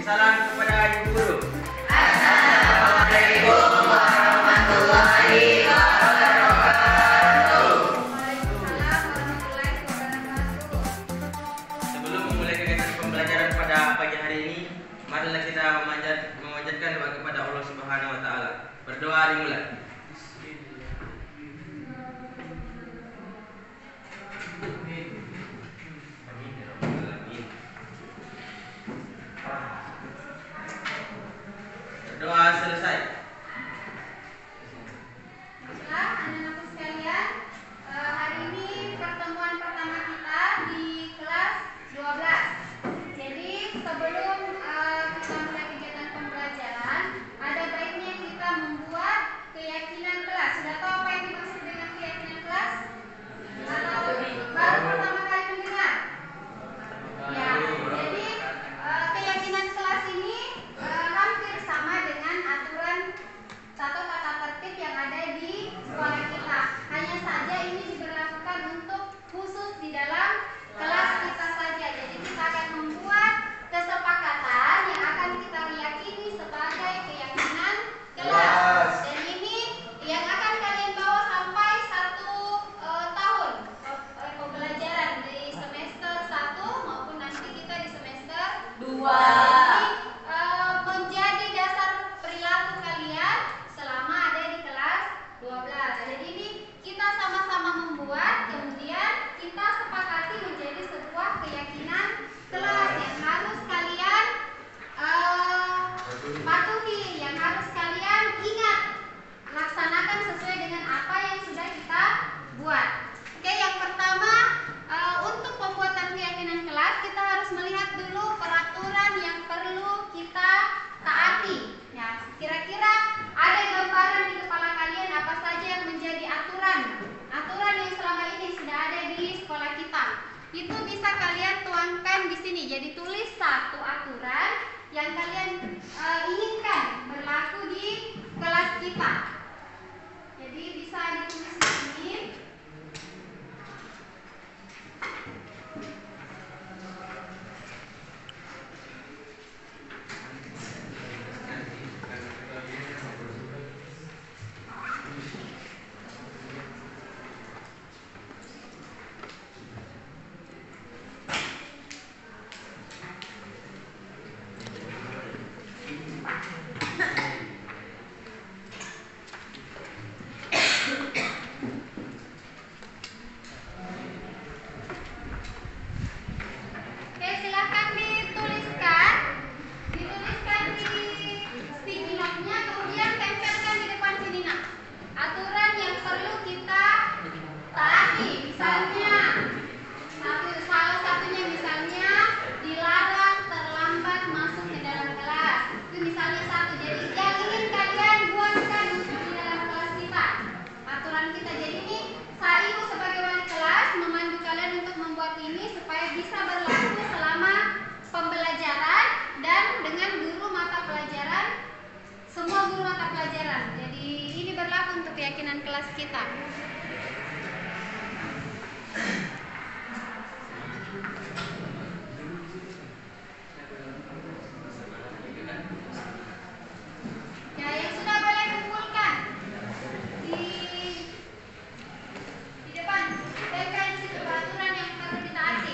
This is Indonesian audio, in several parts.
Salam kepada Ibu Guru. Assalamualaikum warahmatullahi wabarakatuh. Waalaikumsalam warahmatullahi wabarakatuh. Sebelum memulai kegiatan pembelajaran pada pagi hari ini, marilah kita memanjatkan doa kepada Allah Subhanahu wa taala. Berdoa dimulai. Berdoa selesai. Baiklah, anak-anakku sekalian, hari ini pertemuan pertama kita di kelas 12. Jadi sebelum kita mulai kegiatan pembelajaran, ada baiknya kita membuat keyakinan kelas. Sudah tahu apa yang dimaksud dengan keyakinan kelas? Atau baru pertama kali mendengar? Ya, jadi keyakinan kelas ini hampir sama dengan aturan atau tata tertib yang ada di sekolah kita. Hanya saja ini diberlakukan untuk khusus di dalam kelas kita saja. Jadi kita akan membuat kesepakatan yang akan kita yakini sebagai keyakinan kelas. Dan ini yang akan kalian bawa sampai 1 tahun pembelajaran di semester 1 maupun nanti kita di semester 2. Menjadi dasar perilaku kalian selama ada di kelas 12. Jadi ini kita sama-sama membuat, kemudian kita sepakati menjadi sebuah keyakinan kelas yang harus kalian patuhi, yang harus kalian ingat, laksanakan sesuai dengan apa yang sudah kita buat. Oke, yang pertama, untuk pembuatan keyakinan kelas kita harus melihat dulu peraturan yang perlu kita taati. Ya, kira-kira ada gambaran di kepala kalian apa saja yang menjadi aturan yang selama ini sudah ada di sekolah kita. Itu bisa kalian tuangkan di sini. Jadi tulis satu aturan yang kalian inginkan berlaku di kelas kita. Jadi bisa ditulis di sini. Oke, silahkan dituliskan di sticky note-nya, kemudian tempelkan di depan sini nak. Aturan yang perlu kita taati, misalnya salah satunya misalnya dilarang terlambat masuk ke dalam kelas. Itu misalnya satu. Jadi yang ingin kalian buatkan untuk di dalam kelas kita. Aturan kita. Jadi ini saya ibu sebagai wali kelas memandu kalian untuk membuat ini supaya bisa berlaku selama pembelajaran dan dengan guru mata pelajaran, semua guru mata pelajaran. Jadi ini berlaku untuk keyakinan kelas kita. Ya, yang sudah boleh kumpulkan di depan. Tempel di situ peraturan yang perlu ditaati.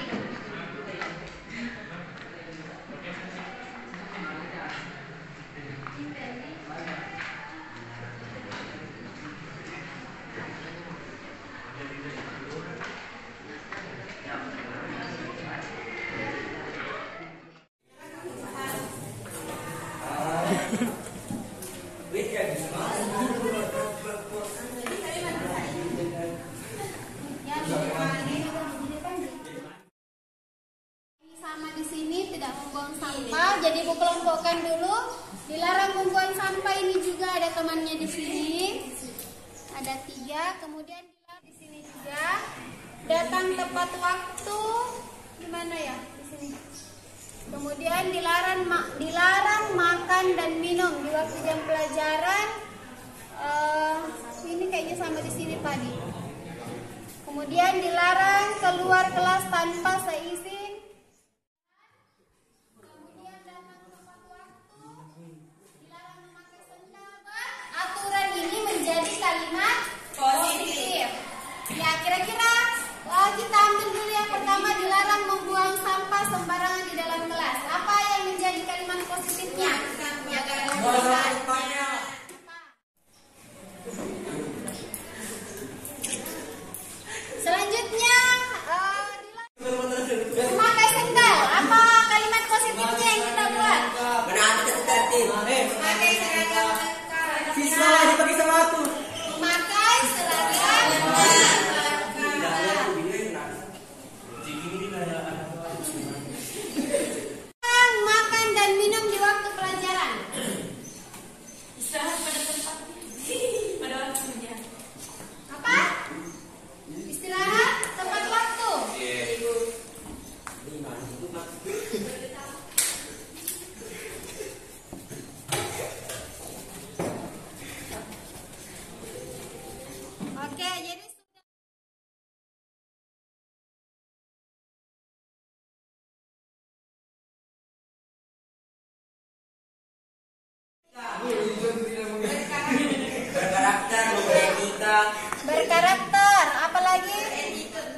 Sama di sini tidak membuang sampah, jadi ibu kelompokkan dulu. Dilarang membuang sampah ini juga ada temannya di sini. Ada 3, kemudian di sini juga. Datang tepat waktu, di mana ya? Di sini. Kemudian dilarang makan dan minum di waktu jam pelajaran. Ini kayaknya sama di sini tadi. Kemudian dilarang keluar kelas tanpa seizin. Kemudian datang tepat pertama, dilarang membuang sampah sembarangan di dalam kelas. Apa yang menjadi kalimat positifnya? Menjaga kebersihan. Selanjutnya, memakai sendal. Apa kalimat positifnya yang kita buat? Menaati tertib. Memakai seragam lengkap. Siswa dipakai sepatu. Memakai seragam makan dan minum di waktu pelajaran. Istirahat pada tempat pada waktunya. Apa? Istirahat tepat waktu. Oke, jadi Berkarakter, beretika. berkarakter, apalagi? Ya, disiplin.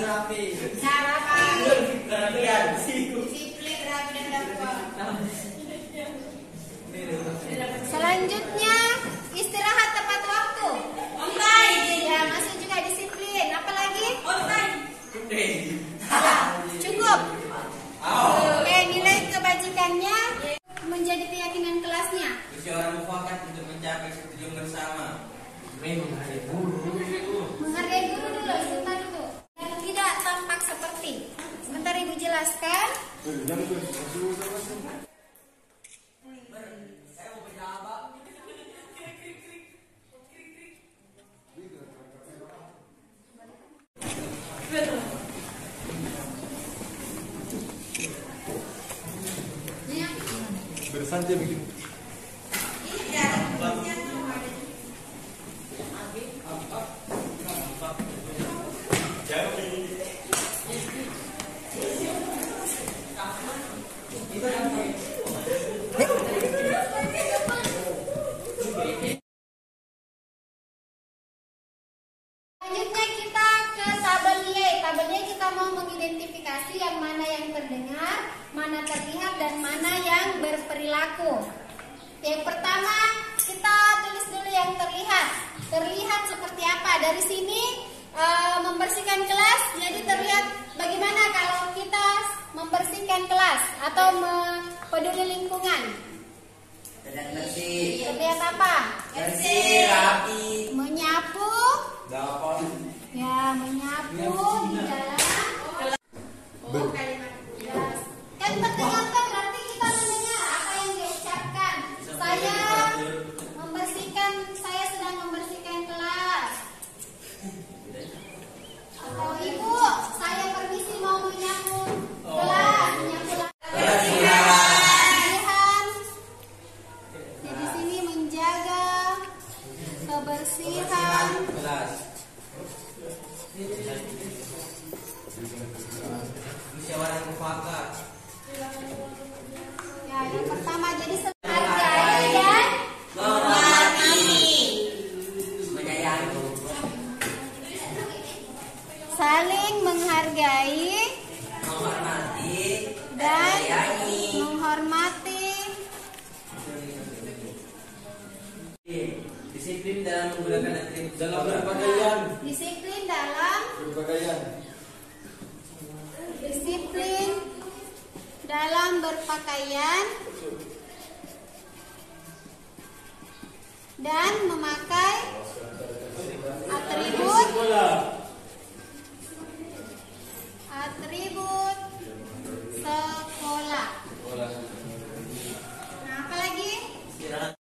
Rapi. Cara Kerapian. disiplin, rapi dan dapat. Selanjutnya, istirahat tepat waktu. Ya, masuk juga disiplin. Apalagi? Cukup. Oke, nilai kebajikannya menjadi keyakinan kelasnya. Musyawarah mufakat untuk mencapai ketujuan bersama. Menghargai guru dulu, sebentar dulu. Dan tidak tampak seperti. Sebentar Ibu jelaskan. Bersantai begitu. Selanjutnya kita ke tabel Y. Tabel Y kita mau mengidentifikasi yang mana yang terdengar, mana terlihat, dan mana yang berperilaku. Yang pertama, kita tulis dulu yang terlihat. Terlihat seperti apa? Dari sini membersihkan kelas, jadi terlihat bagaimana kalau kita membersihkan kelas atau peduli lingkungan. Terlihat bersih. Terlihat apa? Bersih, rapi. Menyapu. Gampang. Ya, menyapu di dalam kelas. Oh, kalimat. Yes. Kan terdengar kan berarti kita mendengar apa yang diucapkan. Saya membersihkan, saya sedang membersihkan kelas. Atau Ibu, saya permisi mau menyapu kelas, menyapu kebersihan. Jadi sini menjaga kebersihan. Musyawarah mufakat. Ya, yang pertama jadi menghargai dan Menyayangi. saling menghargai Menghormati. dan Menyayangi. menghormati. Disiplin dalam menggunakan atribut Dalam berpakaian. Disiplin dalam Berpakaian. disiplin dalam berpakaian dan memakai atribut sekolah. Nah, apa lagi?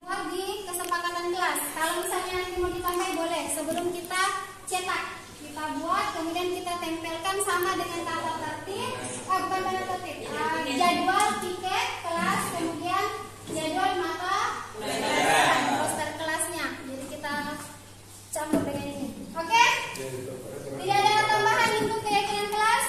Buat di kesepakatan kelas. Kalau misalnya nanti mau dipakai boleh. Sebelum kita cetak, kita buat, kemudian kita tempelkan sama dengan tata tertib. Bukan tata tertib. Jadwal tiket kelas, kemudian jadwal mata pelajaran, poster kelasnya. Jadi kita campur dengan ini. Oke? Tidak ada tambahan untuk keyakinan kelas?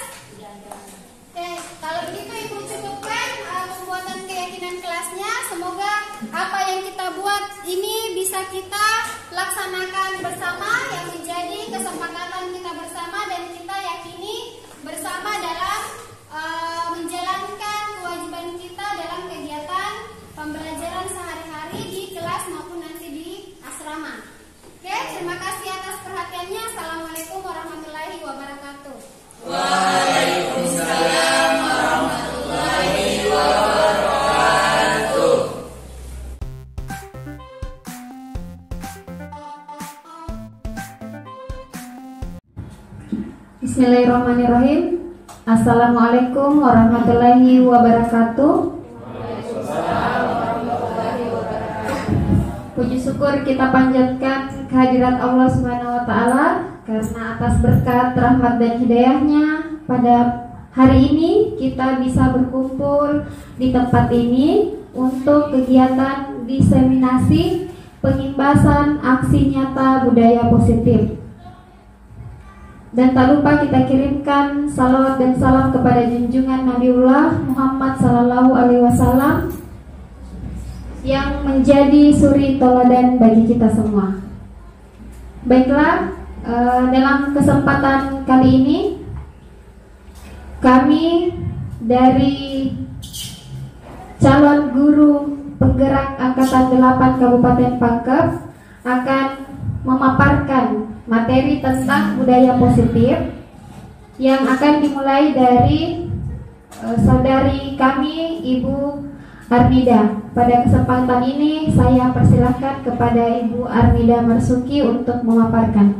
Oke, kalau begitu Ibu cukupkan pembuatan keyakinan kelasnya. Semoga apa yang kita buat ini bisa bisa kita laksanakan bersama, yang menjadi kesepakatan kita bersama dan kita yakini bersama dalam menjalankan kewajiban kita dalam kegiatan pembelajaran sehari-hari di kelas maupun nanti di asrama. Oke, terima kasih atas perhatiannya. Assalamualaikum warahmatullahi wabarakatuh. Waalaikumsalam warahmatullahi wabarakatuh. Bismillahirrahmanirrahim. Assalamualaikum warahmatullahi wabarakatuh. Puji syukur kita panjatkan kehadirat Allah Subhanahu wa taala karena atas berkat rahmat dan hidayahnya pada hari ini kita bisa berkumpul di tempat ini untuk kegiatan diseminasi pengimbasan aksi nyata budaya positif. Dan tak lupa kita kirimkan salawat dan salam kepada junjungan Nabiullah Muhammad Sallallahu Alaihi Wasallam yang menjadi suri teladan bagi kita semua. Baiklah, dalam kesempatan kali ini kami dari calon guru penggerak Angkatan 8 Kabupaten Pangkep akan memaparkan materi tentang budaya positif yang akan dimulai dari saudari kami Ibu Armida. Pada kesempatan ini saya persilahkan kepada Ibu Armida Marsuki untuk memaparkan.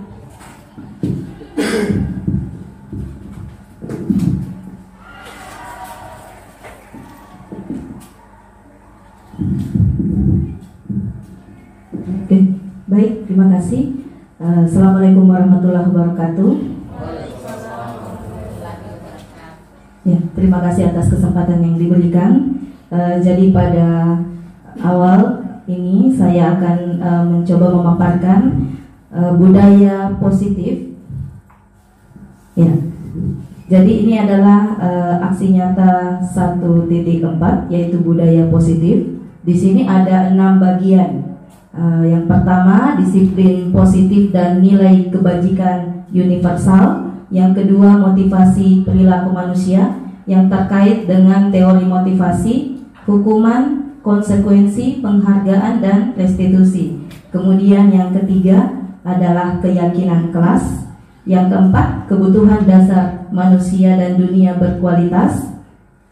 Oke, baik, terima kasih. Assalamualaikum warahmatullahi wabarakatuh. Ya, terima kasih atas kesempatan yang diberikan. Jadi pada awal ini saya akan mencoba memaparkan budaya positif. Ya, jadi ini adalah aksi nyata 1.4 yaitu budaya positif. Di sini ada 6 bagian. Yang pertama, disiplin positif dan nilai kebajikan universal. Yang kedua, motivasi perilaku manusia yang terkait dengan teori motivasi, hukuman, konsekuensi, penghargaan, dan restitusi. Kemudian yang ketiga adalah keyakinan kelas. Yang keempat, kebutuhan dasar manusia dan dunia berkualitas.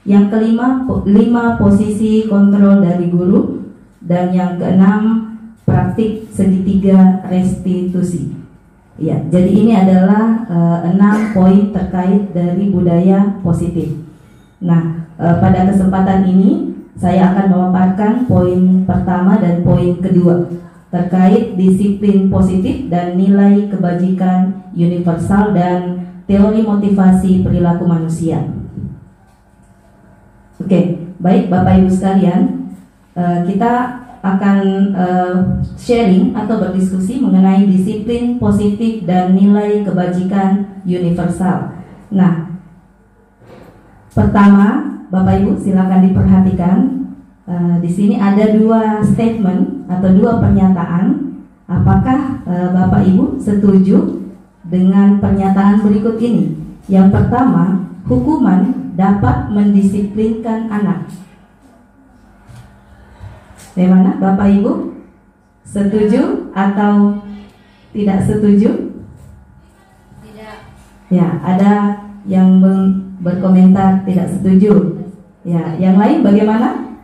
Yang kelima, 5 posisi kontrol dari guru. Dan yang keenam, praktik segitiga restitusi. Ya, jadi ini adalah 6 poin terkait dari budaya positif. Nah, pada kesempatan ini saya akan memaparkan poin pertama dan poin kedua terkait disiplin positif dan nilai kebajikan universal dan teori motivasi perilaku manusia. Oke, baik Bapak Ibu sekalian, kita akan sharing atau berdiskusi mengenai disiplin positif dan nilai kebajikan universal. Nah, pertama, Bapak Ibu silakan diperhatikan. Di sini ada 2 statement atau 2 pernyataan. Apakah Bapak Ibu setuju dengan pernyataan berikut ini? Yang pertama, hukuman dapat mendisiplinkan anak. Bagaimana Bapak Ibu? Setuju atau tidak setuju? Tidak. Ya, ada yang berkomentar tidak setuju. Ya, yang lain bagaimana?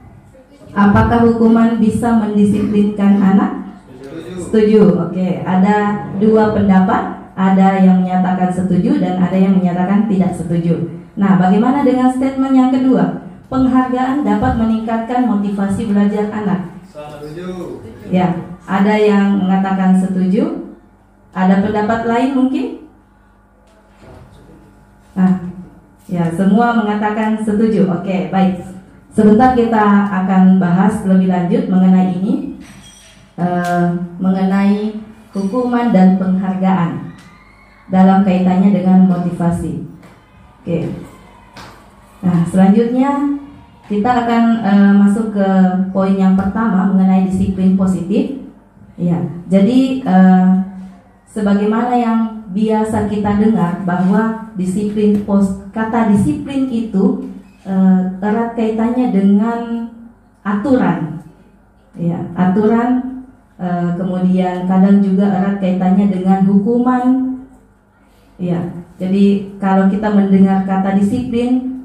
Apakah hukuman bisa mendisiplinkan anak? Setuju. Oke, ada 2 pendapat. Ada yang menyatakan setuju dan ada yang menyatakan tidak setuju. Nah, bagaimana dengan statement yang kedua? Penghargaan dapat meningkatkan motivasi belajar anak. Setuju. Ya, ada yang mengatakan setuju. Ada pendapat lain mungkin? Nah, ya semua mengatakan setuju. Oke, baik. Sebentar kita akan bahas lebih lanjut mengenai ini, mengenai hukuman dan penghargaan dalam kaitannya dengan motivasi. Oke. Nah, selanjutnya kita akan masuk ke poin yang pertama mengenai disiplin positif. Ya, jadi sebagaimana yang biasa kita dengar bahwa kata disiplin itu erat kaitannya dengan aturan, ya, aturan. Kemudian kadang juga erat kaitannya dengan hukuman, ya. Jadi kalau kita mendengar kata disiplin,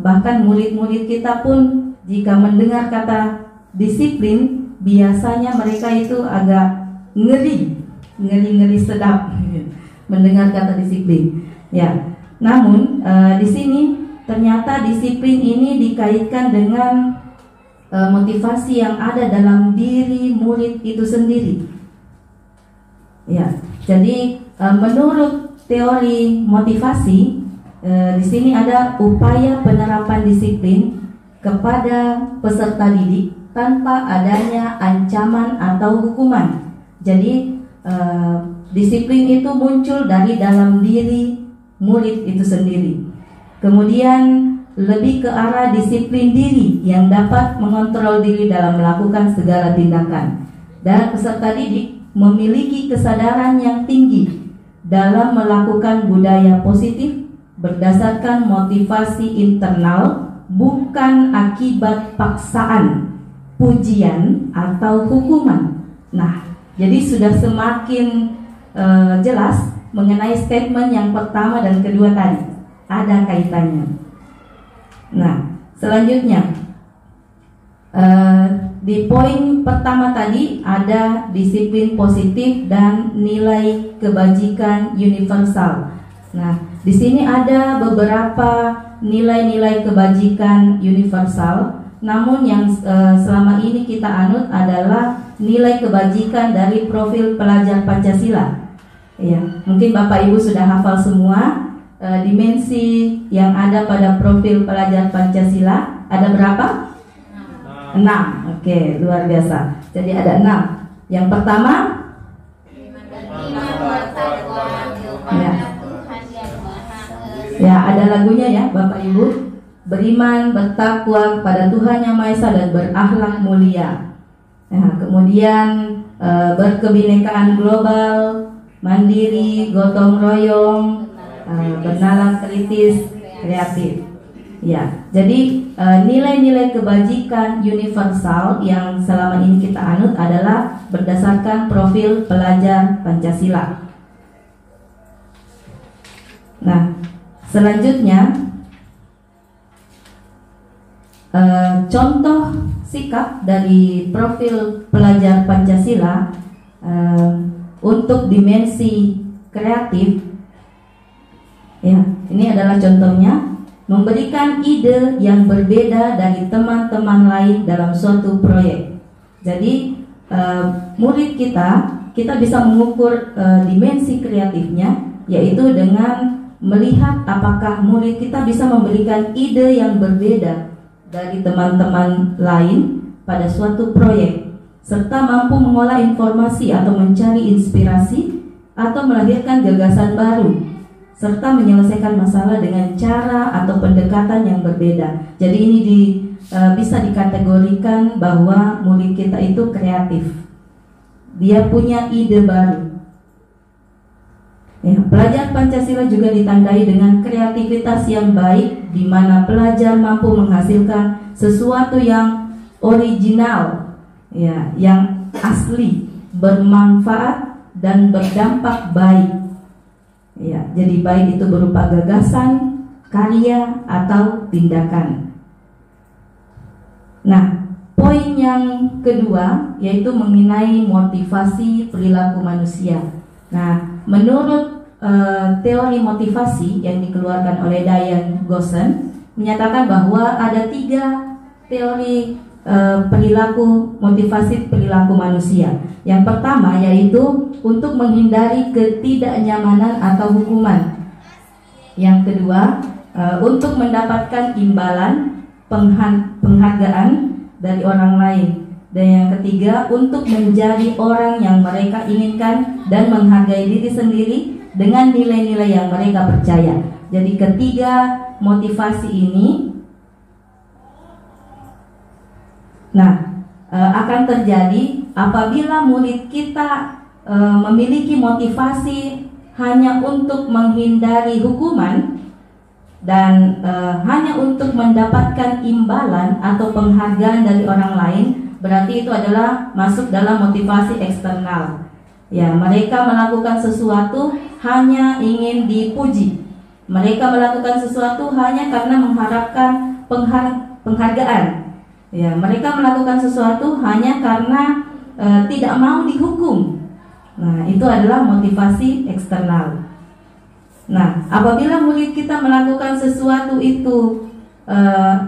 bahkan murid-murid kita pun jika mendengar kata disiplin, biasanya mereka itu agak ngeri sedap mendengar kata disiplin. Ya, namun di sini ternyata disiplin ini dikaitkan dengan motivasi yang ada dalam diri murid itu sendiri. Ya, jadi menurut teori motivasi, di sini ada upaya penerapan disiplin kepada peserta didik tanpa adanya ancaman atau hukuman. Jadi disiplin itu muncul dari dalam diri murid itu sendiri. Kemudian lebih ke arah disiplin diri yang dapat mengontrol diri dalam melakukan segala tindakan. Dan peserta didik memiliki kesadaran yang tinggi dalam melakukan budaya positif berdasarkan motivasi internal, bukan akibat paksaan, pujian, atau hukuman. Nah, jadi sudah semakin jelas mengenai statement yang pertama dan kedua tadi, ada kaitannya. Nah, selanjutnya di poin pertama tadi ada disiplin positif dan nilai kebajikan universal. Nah, di sini ada beberapa nilai-nilai kebajikan universal, namun yang selama ini kita anut adalah nilai kebajikan dari profil pelajar Pancasila. Ya, mungkin Bapak Ibu sudah hafal semua dimensi yang ada pada profil pelajar Pancasila. Ada berapa? 6. Oke, luar biasa. Jadi ada 6. Yang pertama, ya, ada lagunya ya Bapak Ibu. Beriman, bertakwa kepada Tuhan Yang Maha Esa dan berakhlak mulia. Nah, kemudian berkebinekaan global, mandiri, gotong royong, bernalar kritis, kreatif. Ya, jadi nilai-nilai kebajikan universal yang selama ini kita anut adalah berdasarkan profil pelajar Pancasila. Nah, selanjutnya contoh sikap dari profil pelajar Pancasila untuk dimensi kreatif. Ya, ini adalah contohnya. Memberikan ide yang berbeda dari teman-teman lain dalam suatu proyek. Jadi murid kita bisa mengukur dimensi kreatifnya, yaitu dengan melihat apakah murid kita bisa memberikan ide yang berbeda dari teman-teman lain pada suatu proyek, serta mampu mengolah informasi atau mencari inspirasi atau melahirkan gagasan baru, serta menyelesaikan masalah dengan cara atau pendekatan yang berbeda. Jadi ini bisa dikategorikan bahwa murid kita itu kreatif. Dia punya ide baru. Ya, pelajar Pancasila juga ditandai dengan kreativitas yang baik, di mana pelajar mampu menghasilkan sesuatu yang original, ya, yang asli, bermanfaat dan berdampak baik. Ya, jadi baik itu berupa gagasan, karya, atau tindakan. Nah, poin yang kedua yaitu mengenai motivasi perilaku manusia. Nah, menurut teori motivasi yang dikeluarkan oleh Diane Goshen menyatakan bahwa ada 3 teori perilaku motivasi perilaku manusia. Yang pertama yaitu untuk menghindari ketidaknyamanan atau hukuman. Yang kedua, untuk mendapatkan imbalan penghargaan dari orang lain. Dan yang ketiga, untuk menjadi orang yang mereka inginkan dan menghargai diri sendiri dengan nilai-nilai yang mereka percaya. Jadi ketiga motivasi ini, nah, akan terjadi apabila murid kita memiliki motivasi hanya untuk menghindari hukuman dan hanya untuk mendapatkan imbalan atau penghargaan dari orang lain, berarti itu adalah masuk dalam motivasi eksternal. Ya, mereka melakukan sesuatu hanya ingin dipuji. Mereka melakukan sesuatu hanya karena mengharapkan penghargaan. Ya, mereka melakukan sesuatu hanya karena tidak mau dihukum. Nah, itu adalah motivasi eksternal. Nah, apabila murid kita melakukan sesuatu itu,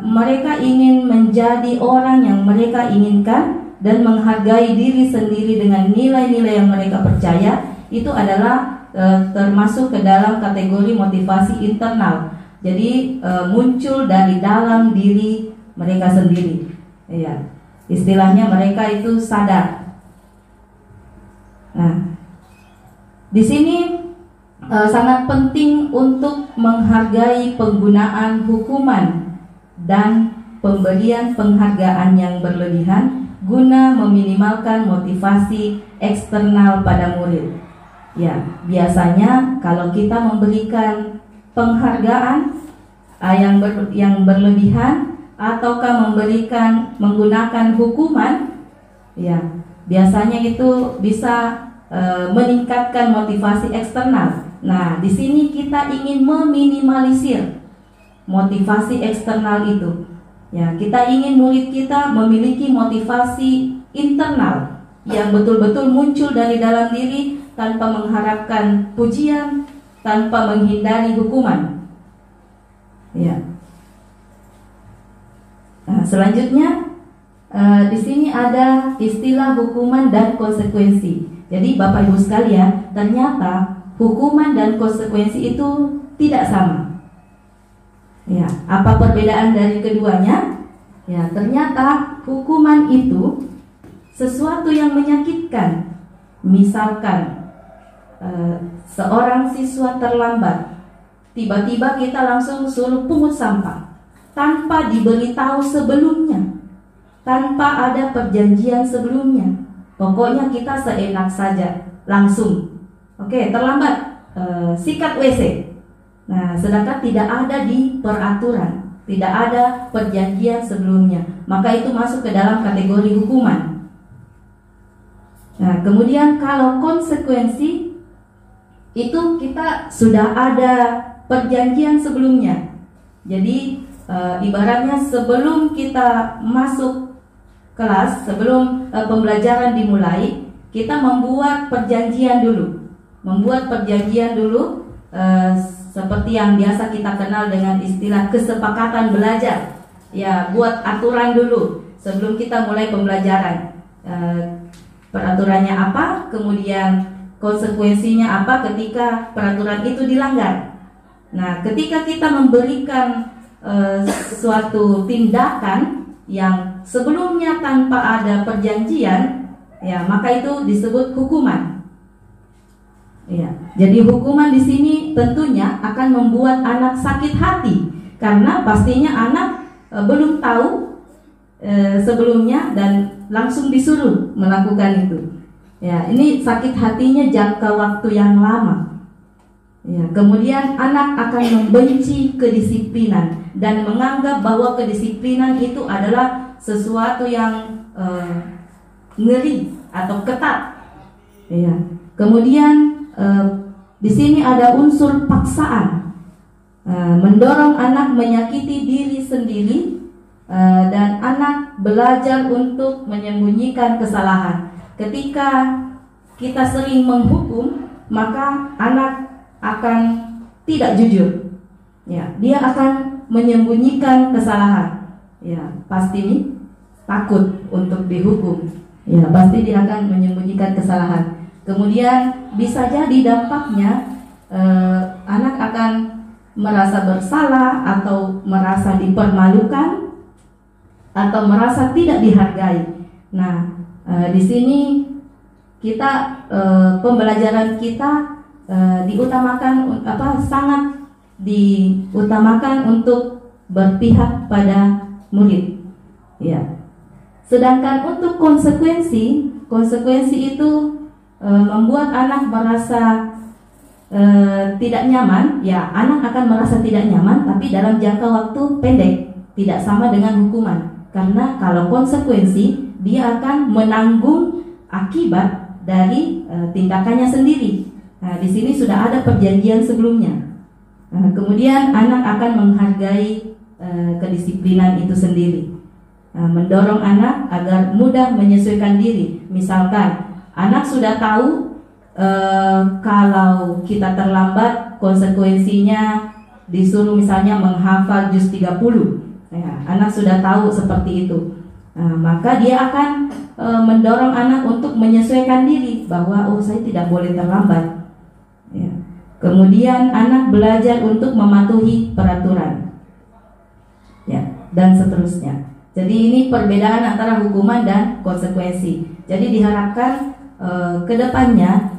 mereka ingin menjadi orang yang mereka inginkan dan menghargai diri sendiri dengan nilai-nilai yang mereka percaya, itu adalah termasuk ke dalam kategori motivasi internal. Jadi muncul dari dalam diri mereka sendiri. Ya, istilahnya mereka itu sadar. Nah, di sini sangat penting untuk menghargai penggunaan hukuman dan pemberian penghargaan yang berlebihan guna meminimalkan motivasi eksternal pada murid. Ya, biasanya kalau kita memberikan penghargaan yang berlebihan ataukah menggunakan hukuman, ya, biasanya itu bisa meningkatkan motivasi eksternal. Nah, di sini kita ingin meminimalisir motivasi eksternal itu. Ya, kita ingin murid kita memiliki motivasi internal yang betul-betul muncul dari dalam diri tanpa mengharapkan pujian, tanpa menghindari hukuman. Ya. Nah, selanjutnya di sini ada istilah hukuman dan konsekuensi. Jadi Bapak Ibu sekalian, ternyata hukuman dan konsekuensi itu tidak sama. Ya, apa perbedaan dari keduanya? Ya, ternyata hukuman itu sesuatu yang menyakitkan. Misalkan seorang siswa terlambat, tiba-tiba kita langsung suruh pungut sampah tanpa diberitahu sebelumnya, tanpa ada perjanjian sebelumnya. Pokoknya kita seenak saja, langsung. Oke, terlambat, sikat WC. Nah, sedangkan tidak ada di peraturan, tidak ada perjanjian sebelumnya, maka itu masuk ke dalam kategori hukuman. Nah, kemudian kalau konsekuensi itu kita sudah ada perjanjian sebelumnya. Jadi ibaratnya sebelum kita masuk kelas, sebelum pembelajaran dimulai, kita membuat perjanjian dulu. Seperti yang biasa kita kenal dengan istilah kesepakatan belajar. Ya, buat aturan dulu sebelum kita mulai pembelajaran. Peraturannya apa, kemudian konsekuensinya apa ketika peraturan itu dilanggar. Nah, ketika kita memberikan suatu tindakan yang sebelumnya tanpa ada perjanjian, ya, maka itu disebut hukuman. Ya, jadi hukuman di sini tentunya akan membuat anak sakit hati karena pastinya anak belum tahu sebelumnya dan langsung disuruh melakukan itu. Ya, ini sakit hatinya jangka waktu yang lama. Ya, kemudian anak akan membenci kedisiplinan dan menganggap bahwa kedisiplinan itu adalah sesuatu yang ngeri atau ketat. Ya. Kemudian di sini ada unsur paksaan, mendorong anak menyakiti diri sendiri, dan anak belajar untuk menyembunyikan kesalahan. Ketika kita sering menghukum, maka anak akan tidak jujur. Ya, dia akan menyembunyikan kesalahan. Ya, pasti takut untuk dihukum. Ya, pasti dia akan menyembunyikan kesalahan. Kemudian bisa jadi dampaknya anak akan merasa bersalah atau merasa dipermalukan atau merasa tidak dihargai. Nah, di sini kita pembelajaran kita diutamakan sangat diutamakan untuk berpihak pada murid. Ya. Sedangkan untuk konsekuensi itu membuat anak merasa tidak nyaman, ya anak akan merasa tidak nyaman, tapi dalam jangka waktu pendek, tidak sama dengan hukuman. Karena kalau konsekuensi, dia akan menanggung akibat dari tindakannya sendiri. Nah, di sini sudah ada perjanjian sebelumnya. Kemudian anak akan menghargai kedisiplinan itu sendiri. Mendorong anak agar mudah menyesuaikan diri. Misalkan anak sudah tahu kalau kita terlambat konsekuensinya disuruh misalnya menghafal juz 30. Anak sudah tahu seperti itu. Maka dia akan mendorong anak untuk menyesuaikan diri bahwa saya tidak boleh terlambat. Kemudian anak belajar untuk mematuhi peraturan, dan seterusnya. Jadi ini perbedaan antara hukuman dan konsekuensi. Jadi diharapkan kedepannya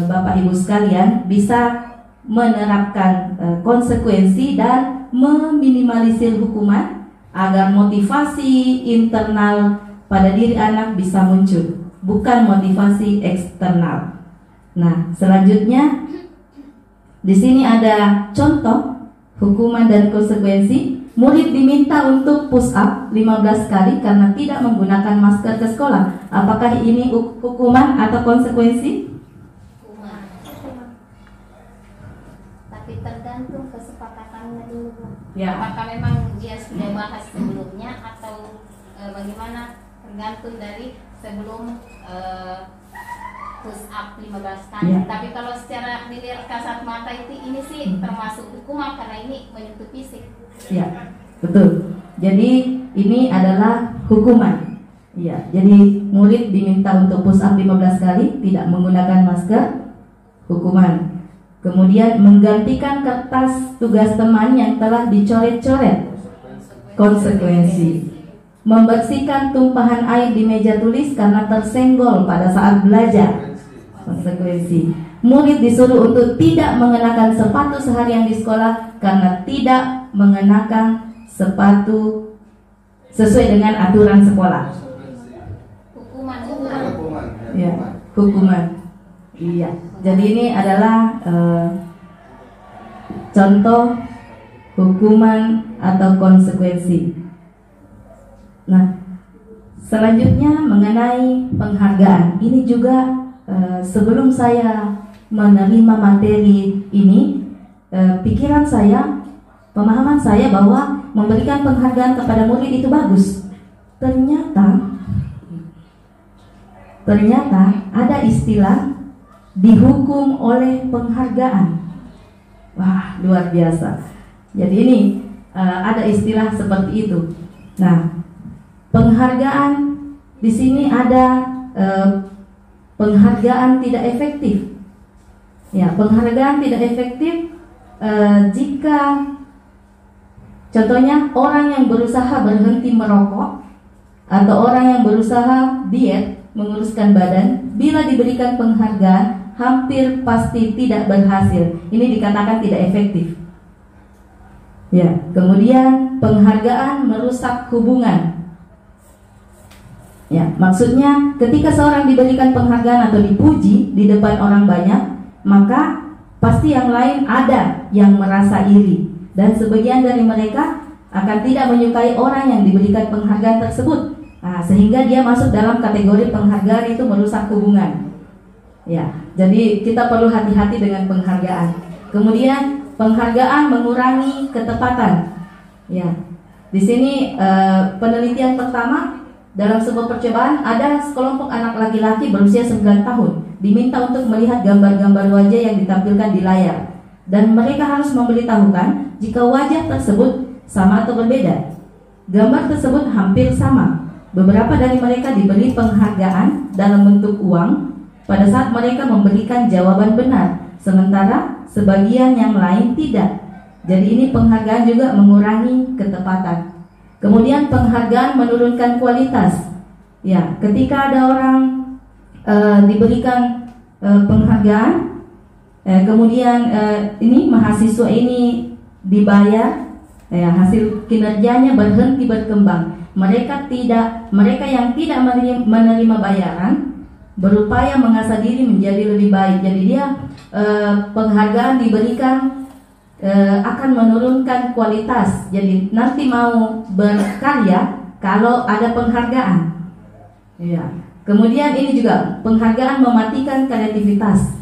Bapak Ibu sekalian bisa menerapkan konsekuensi dan meminimalisir hukuman agar motivasi internal pada diri anak bisa muncul, bukan motivasi eksternal. Nah, selanjutnya di sini ada contoh hukuman dan konsekuensi. Murid diminta untuk push up 15 kali karena tidak menggunakan masker ke sekolah. Apakah ini hukuman atau konsekuensi? Hukuman. Tapi tergantung kesepakatannya dulu. Ya. Apakah memang dia sudah bahas sebelumnya atau bagaimana? Tergantung dari sebelum push up 15 kali. Ya. Tapi kalau secara dilihat kasat mata ini sih termasuk hukuman karena ini menyentuh fisik. Ya, betul. Jadi ini adalah hukuman. Ya, jadi murid diminta untuk push up 15 kali, tidak menggunakan masker, hukuman. Kemudian menggantikan kertas tugas teman yang telah dicoret-coret, konsekuensi. Membersihkan tumpahan air di meja tulis karena tersenggol pada saat belajar, konsekuensi. Murid disuruh untuk tidak mengenakan sepatu seharian di sekolah karena tidak mengenakan sepatu sesuai dengan aturan sekolah. Hukuman. Ya, hukuman. Iya. Jadi ini adalah contoh hukuman atau konsekuensi. Nah, selanjutnya mengenai penghargaan. Ini juga sebelum saya menerima materi ini, pikiran saya, pemahaman saya bahwa memberikan penghargaan kepada murid itu bagus. Ternyata ada istilah dihukum oleh penghargaan. Wah, luar biasa. Jadi ini ada istilah seperti itu. Nah, penghargaan di sini ada penghargaan tidak efektif. Ya, penghargaan tidak efektif jika contohnya orang yang berusaha berhenti merokok atau orang yang berusaha diet, menguruskan badan, bila diberikan penghargaan hampir pasti tidak berhasil. Ini dikatakan tidak efektif. Ya, kemudian penghargaan merusak hubungan. Ya, maksudnya ketika seorang diberikan penghargaan atau dipuji di depan orang banyak, maka pasti yang lain ada yang merasa iri, dan sebagian dari mereka akan tidak menyukai orang yang diberikan penghargaan tersebut. Nah, sehingga dia masuk dalam kategori penghargaan itu merusak hubungan. Ya, jadi kita perlu hati-hati dengan penghargaan. Kemudian penghargaan mengurangi ketepatan. Ya, di sini penelitian pertama. Dalam sebuah percobaan ada sekelompok anak laki-laki berusia 9 tahun diminta untuk melihat gambar-gambar wajah yang ditampilkan di layar, dan mereka harus memberitahukan jika wajah tersebut sama atau berbeda. Gambar tersebut hampir sama. Beberapa dari mereka diberi penghargaan dalam bentuk uang pada saat mereka memberikan jawaban benar, sementara sebagian yang lain tidak. Jadi ini penghargaan juga mengurangi ketepatan. Kemudian penghargaan menurunkan kualitas. Ya, ketika ada orang diberikan penghargaan, kemudian ini mahasiswa ini dibayar, hasil kinerjanya berhenti berkembang. mereka yang tidak menerima bayaran berupaya mengasah diri menjadi lebih baik. Jadi dia penghargaan diberikan akan menurunkan kualitas. Jadi nanti mau berkarya kalau ada penghargaan. Ya. Kemudian ini juga penghargaan mematikan kreativitas.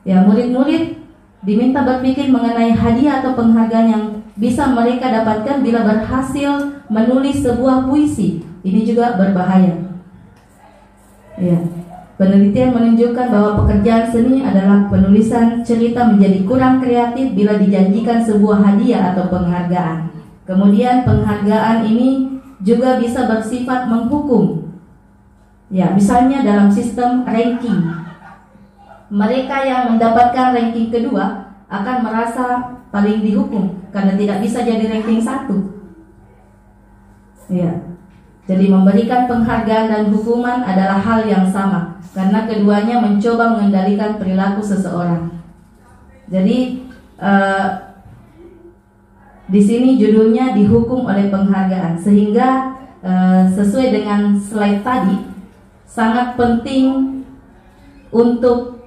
Ya, murid-murid diminta berpikir mengenai hadiah atau penghargaan yang bisa mereka dapatkan bila berhasil menulis sebuah puisi. Ini juga berbahaya. Ya. Penelitian menunjukkan bahwa pekerjaan seni adalah penulisan cerita menjadi kurang kreatif bila dijanjikan sebuah hadiah atau penghargaan. Kemudian penghargaan ini juga bisa bersifat menghukum. Ya, misalnya dalam sistem ranking. Mereka yang mendapatkan ranking kedua akan merasa paling dihukum karena tidak bisa jadi ranking 1. Ya. Jadi memberikan penghargaan dan hukuman adalah hal yang sama karena keduanya mencoba mengendalikan perilaku seseorang. Jadi di sini judulnya dihukum oleh penghargaan, sehingga sesuai dengan slide tadi sangat penting untuk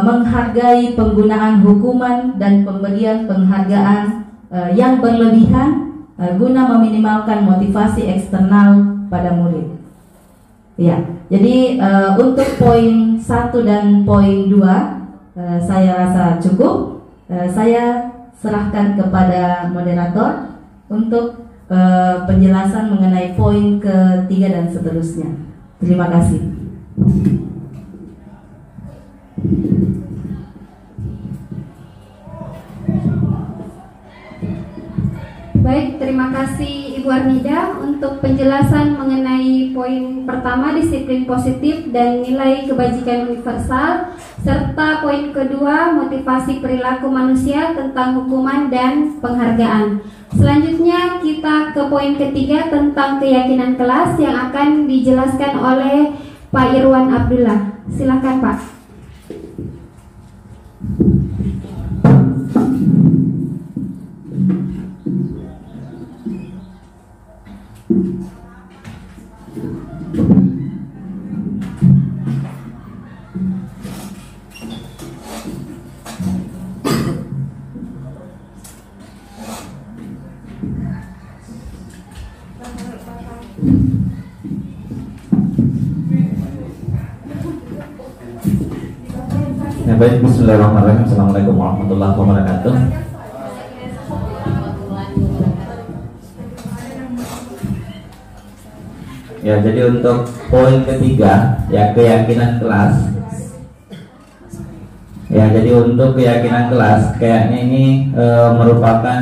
menghargai penggunaan hukuman dan pemberian penghargaan yang berlebihan guna meminimalkan motivasi eksternal pada murid. Ya, jadi untuk poin 1 dan poin 2 saya rasa cukup. Saya serahkan kepada moderator untuk penjelasan mengenai poin ketiga dan seterusnya. Terima kasih. Baik, terima kasih Ibu Armida untuk penjelasan mengenai poin pertama, disiplin positif dan nilai kebajikan universal, serta poin kedua, motivasi perilaku manusia tentang hukuman dan penghargaan. Selanjutnya kita ke poin ketiga tentang keyakinan kelas yang akan dijelaskan oleh Pak Irwan Abdullah. Silakan Pak. Ya, baik, bismillahirrahmanirrahim. Assalamualaikum warahmatullahi wabarakatuh. Ya, jadi untuk poin ketiga, ya, keyakinan kelas. Ya, jadi untuk keyakinan kelas, kayaknya ini merupakan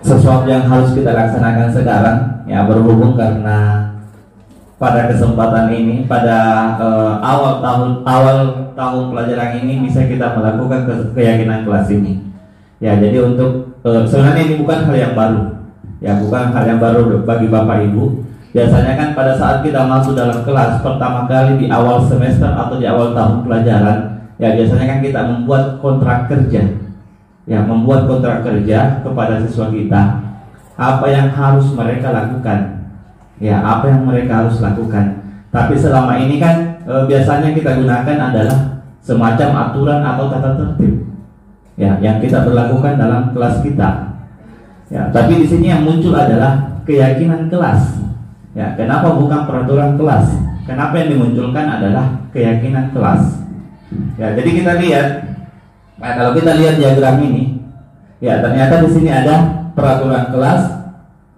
sesuatu yang harus kita laksanakan sekarang. Ya, berhubung karena pada kesempatan ini, pada awal tahun pelajaran ini bisa kita melakukan keyakinan kelas ini. Ya, jadi untuk sebenarnya ini bukan hal yang baru. Ya, bukan hal yang baru bagi Bapak Ibu. Biasanya kan pada saat kita masuk dalam kelas pertama kali di awal semester atau di awal tahun pelajaran, ya biasanya kan kita membuat kontrak kerja. Ya, membuat kontrak kerja kepada siswa kita. Apa yang harus mereka lakukan? Ya, apa yang mereka harus lakukan. Tapi selama ini kan biasanya kita gunakan adalah semacam aturan atau tata tertib, ya, yang kita berlakukan dalam kelas kita. Ya, tapi di sini yang muncul adalah keyakinan kelas. Ya, kenapa bukan peraturan kelas? Kenapa yang dimunculkan adalah keyakinan kelas? Ya, jadi kita lihat. Nah, kalau kita lihat diagram ini, ya ternyata di sini ada peraturan kelas,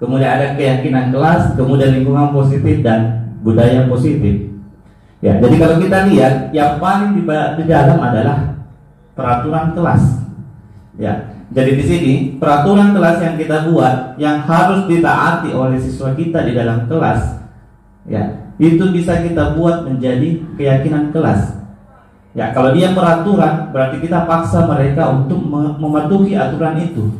kemudian ada keyakinan kelas, kemudian lingkungan positif dan budaya positif. Ya, jadi kalau kita lihat yang paling di dalam adalah peraturan kelas. Ya, jadi di sini peraturan kelas yang kita buat yang harus ditaati oleh siswa kita di dalam kelas, ya itu bisa kita buat menjadi keyakinan kelas. Ya, kalau dia peraturan berarti kita paksa mereka untuk mematuhi aturan itu.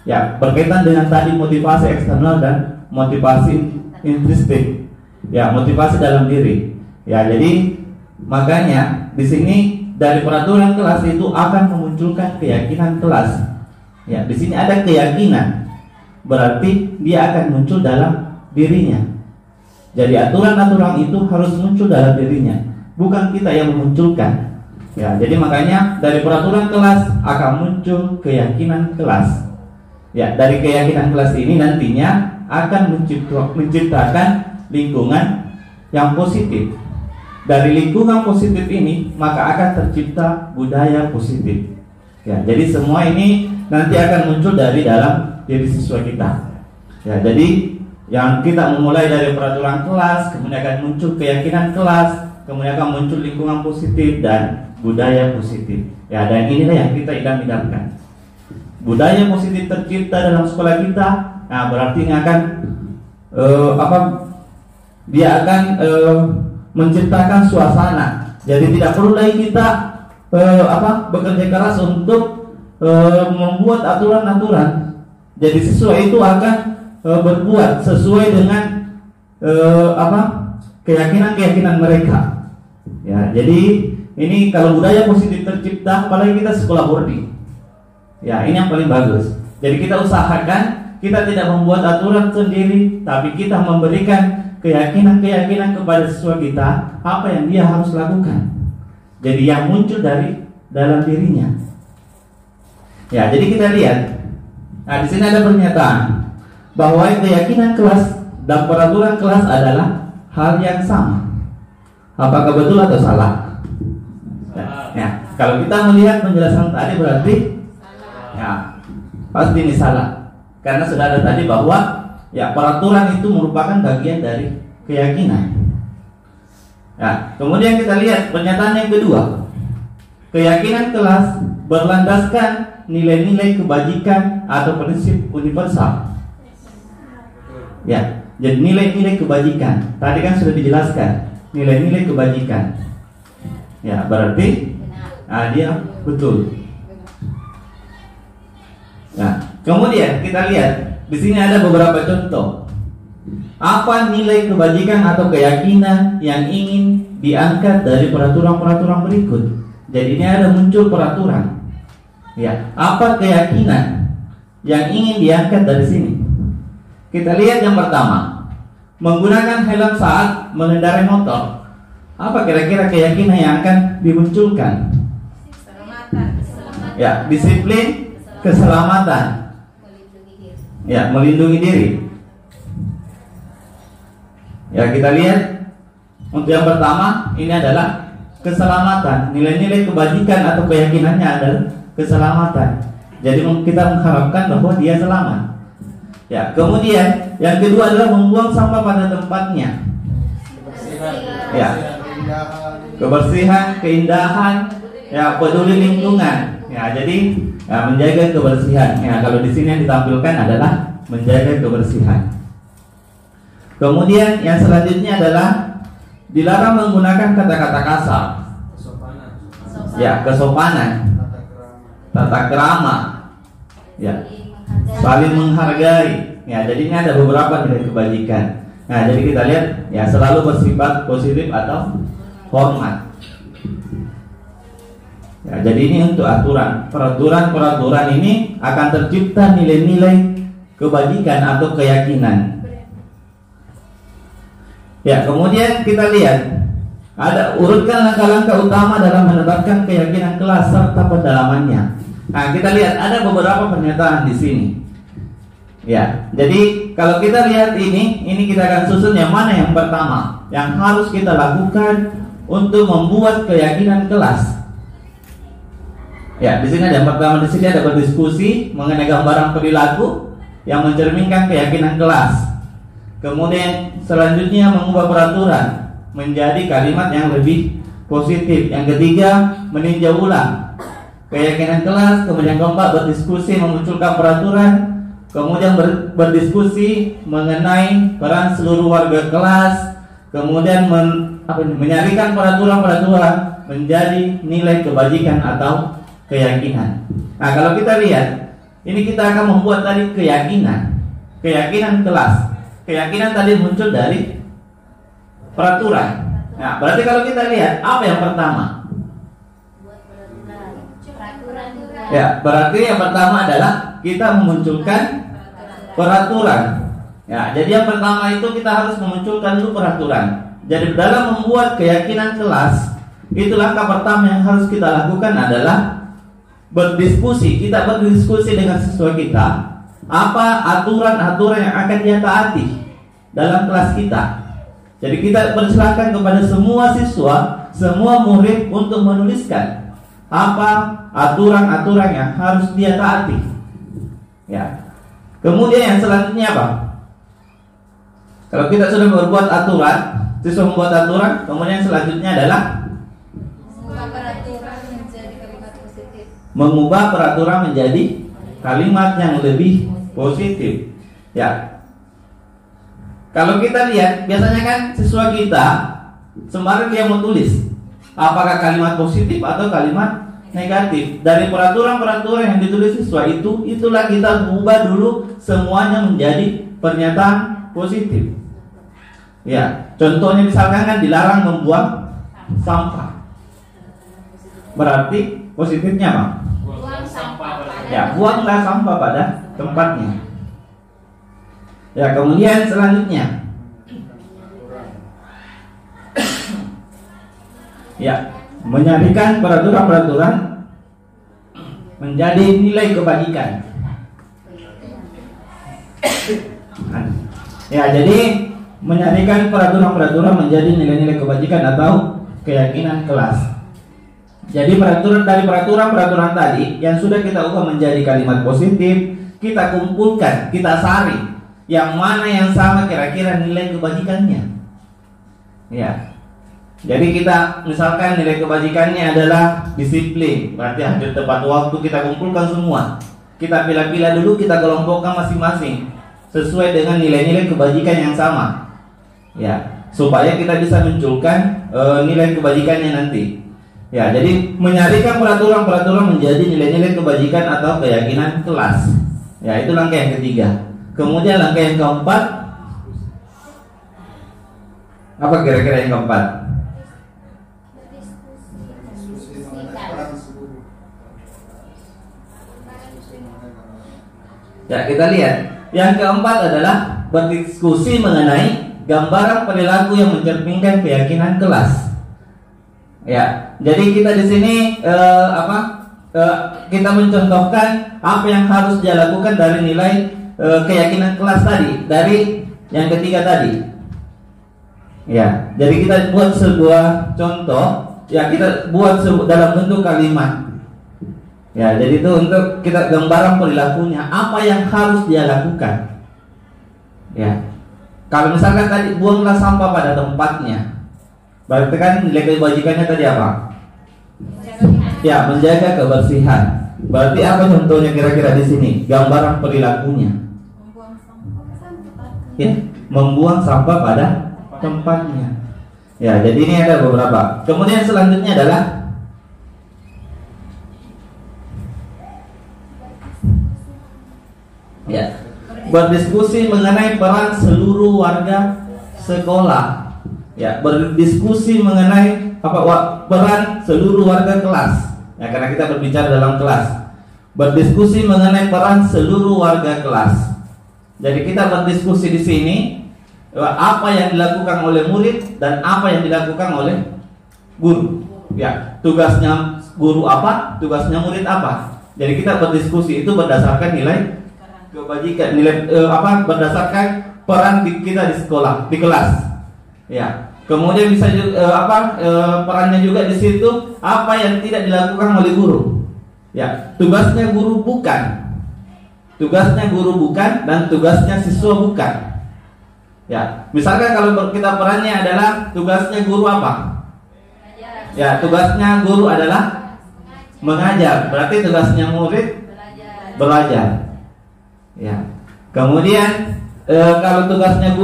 Ya, berkaitan dengan tadi motivasi eksternal dan motivasi intrinsik. Ya, motivasi dalam diri. Ya, jadi makanya di sini dari peraturan kelas itu akan memunculkan keyakinan kelas. Ya, di sini ada keyakinan. berarti dia akan muncul dalam dirinya. Jadi aturan-aturan itu harus muncul dalam dirinya, bukan kita yang memunculkan. Ya, jadi makanya dari peraturan kelas akan muncul keyakinan kelas. Ya, dari keyakinan kelas ini nantinya akan menciptakan lingkungan yang positif. Dari lingkungan positif ini maka akan tercipta budaya positif. Ya, jadi semua ini nanti akan muncul dari dalam diri siswa kita. Ya, jadi yang kita memulai dari peraturan kelas, kemudian akan muncul keyakinan kelas, kemudian akan muncul lingkungan positif dan budaya positif. Ya, dan inilah yang kita idam-idamkan. Budaya positif tercipta dalam sekolah kita. Nah, berarti ini akan dia akan menciptakan suasana. Jadi tidak perlu lagi kita bekerja keras untuk membuat aturan-aturan. Jadi siswa itu akan berbuat sesuai dengan keyakinan-keyakinan mereka. Ya, jadi ini kalau budaya positif tercipta, apalagi kita sekolah boarding. Ya, ini yang paling bagus. Jadi kita usahakan kita tidak membuat aturan sendiri, tapi kita memberikan keyakinan-keyakinan kepada siswa kita apa yang dia harus lakukan. Jadi yang muncul dari dalam dirinya. Ya, jadi kita lihat. Nah, di sini ada pernyataan bahwa keyakinan kelas dan peraturan kelas adalah hal yang sama. Apakah betul atau salah? Ya, kalau kita melihat penjelasan tadi berarti ya pasti ini salah. Karena sudah ada tadi bahwa ya peraturan itu merupakan bagian dari keyakinan. Ya, kemudian kita lihat pernyataan yang kedua. Keyakinan kelas berlandaskan nilai-nilai kebajikan atau prinsip universal. Ya, jadi nilai-nilai kebajikan. Tadi kan sudah dijelaskan nilai-nilai kebajikan. Ya, berarti dia betul. Nah, kemudian kita lihat di sini ada beberapa contoh. Apa nilai kebajikan atau keyakinan yang ingin diangkat dari peraturan-peraturan berikut? Jadi ini ada muncul peraturan. Ya, apa keyakinan yang ingin diangkat dari sini? Kita lihat yang pertama, menggunakan helm saat mengendarai motor. Apa kira-kira keyakinan yang akan dimunculkan? Ya, disiplin, keselamatan. Ya, melindungi diri. Ya, kita lihat untuk yang pertama ini adalah keselamatan. Nilai-nilai kebajikan atau keyakinannya adalah keselamatan. Jadi kita mengharapkan bahwa dia selamat. Ya, kemudian yang kedua adalah membuang sampah pada tempatnya. Ya, kebersihan, keindahan, ya, peduli lingkungan. Ya, jadi menjaga kebersihan. Ya, kalau di sini yang ditampilkan adalah menjaga kebersihan. Kemudian yang selanjutnya adalah dilarang menggunakan kata-kata kasar. Ya, kesopanan, tata krama. Ya, saling menghargai. Ya, jadi ini ada beberapa nilai kebajikan. Nah, jadi kita lihat ya selalu bersifat positif atau hormat. Ya, jadi ini untuk aturan. Peraturan ini akan tercipta nilai-nilai kebajikan atau keyakinan. Ya, kemudian kita lihat ada urutkan langkah-langkah utama dalam menetapkan keyakinan kelas serta pendalamannya. Nah, kita lihat ada beberapa pernyataan di sini. Ya, jadi kalau kita lihat ini kita akan susun yang mana yang pertama yang harus kita lakukan untuk membuat keyakinan kelas. Ya, di sini ada yang pertama, di sini ada berdiskusi mengenai gambaran perilaku yang mencerminkan keyakinan kelas. Kemudian selanjutnya mengubah peraturan menjadi kalimat yang lebih positif. Yang ketiga, meninjau ulang keyakinan kelas. Kemudian keempat, berdiskusi memunculkan peraturan. Kemudian berdiskusi mengenai peran seluruh warga kelas. Kemudian menyarikan peraturan-peraturan menjadi nilai kebajikan atau keyakinan. Nah, kalau kita lihat, ini kita akan membuat tadi keyakinan kelas. Keyakinan tadi muncul dari peraturan. Nah, berarti kalau kita lihat apa yang pertama? Ya, berarti yang pertama adalah kita memunculkan peraturan. Ya, jadi yang pertama itu kita harus memunculkan dulu peraturan. Jadi dalam membuat keyakinan kelas, itu langkah pertama yang harus kita lakukan adalah berdiskusi. Kita berdiskusi dengan siswa kita, apa aturan-aturan yang akan dia taati dalam kelas kita. Jadi kita persilahkan kepada semua siswa, semua murid untuk menuliskan apa aturan-aturan yang harus dia taati. Ya. Kemudian yang selanjutnya apa? Kalau kita sudah membuat aturan, siswa membuat aturan, kemudian selanjutnya adalah mengubah peraturan menjadi kalimat yang lebih positif. Ya. Kalau kita lihat, biasanya kan siswa kita sembari dia mau tulis apakah kalimat positif atau kalimat negatif. Dari peraturan-peraturan yang ditulis siswa itu, itulah kita ubah dulu semuanya menjadi pernyataan positif. Ya, contohnya misalkan kan dilarang membuang sampah. Berarti positifnya apa? Buang sampah pada Ya, buanglah sampah pada tempatnya. Ya, kemudian selanjutnya, ya, menjadikan peraturan-peraturan menjadi nilai kebajikan. Ya, jadi menjadikan peraturan-peraturan menjadi nilai-nilai kebajikan atau keyakinan kelas. Jadi peraturan tadi yang sudah kita ubah menjadi kalimat positif, kita kumpulkan, kita saring yang mana yang sama kira-kira nilai kebajikannya. Ya. Jadi kita misalkan nilai kebajikannya adalah disiplin, berarti hadir tepat waktu, kita kumpulkan semua. Kita pilih-pilih dulu, kita kelompokkan masing-masing sesuai dengan nilai-nilai kebajikan yang sama. Ya, supaya kita bisa munculkan nilai kebajikannya nanti. Ya, jadi menyarikan peraturan-peraturan menjadi nilai-nilai kebajikan atau keyakinan kelas. Ya, itu langkah yang ketiga. Kemudian langkah yang keempat, apa kira-kira yang keempat? Ya, kita lihat. Yang keempat adalah berdiskusi mengenai gambaran perilaku yang mencerminkan keyakinan kelas. Ya, jadi kita di sini kita mencontohkan apa yang harus dia lakukan dari nilai keyakinan kelas tadi, dari yang ketiga tadi. Ya, jadi kita buat sebuah contoh. Ya, kita buat dalam bentuk kalimat. Ya, jadi itu untuk kita gambaran perilakunya, apa yang harus dia lakukan. Ya, kalau misalkan tadi buanglah sampah pada tempatnya, berarti kan nilai kebajikannya tadi apa? Ya, menjaga kebersihan. Berarti apa contohnya kira-kira di sini? Gambaran perilakunya. Ya, membuang sampah pada tempatnya. Ya, jadi ini ada beberapa. Kemudian selanjutnya adalah ya, berdiskusi mengenai peran seluruh warga sekolah. Ya, berdiskusi mengenai peran seluruh warga kelas. Ya, karena kita berbicara dalam kelas. Berdiskusi mengenai peran seluruh warga kelas. Jadi kita berdiskusi di sini apa yang dilakukan oleh murid dan apa yang dilakukan oleh guru. Ya, tugasnya guru apa, tugasnya murid apa. Jadi kita berdiskusi itu berdasarkan nilai kebajikan, nilai berdasarkan peran kita di sekolah, di kelas. Ya. Kemudian bisa juga perannya juga di situ apa yang tidak dilakukan oleh guru. Ya, tugasnya guru bukan. Tugasnya guru bukan dan tugasnya siswa bukan. Ya, misalkan kalau kita perannya adalah tugasnya guru apa? Ya, tugasnya guru adalah mengajar. Berarti tugasnya murid belajar. Ya. Kemudian kalau tugasnya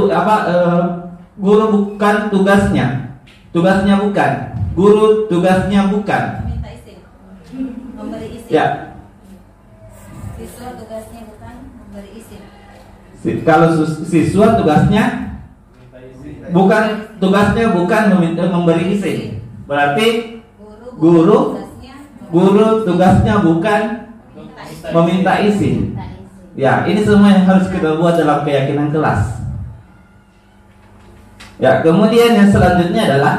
guru bukan tugasnya. Tugasnya bukan. Guru tugasnya bukan. Minta izin. Memberi izin. Ya. Siswa tugasnya bukan memberi izin. Kalau siswa tugasnya bukan, tugasnya bukan memberi izin. Berarti guru tugasnya bukan meminta izin. Ya, ini semua yang harus kita buat dalam keyakinan kelas. Ya, kemudian yang selanjutnya adalah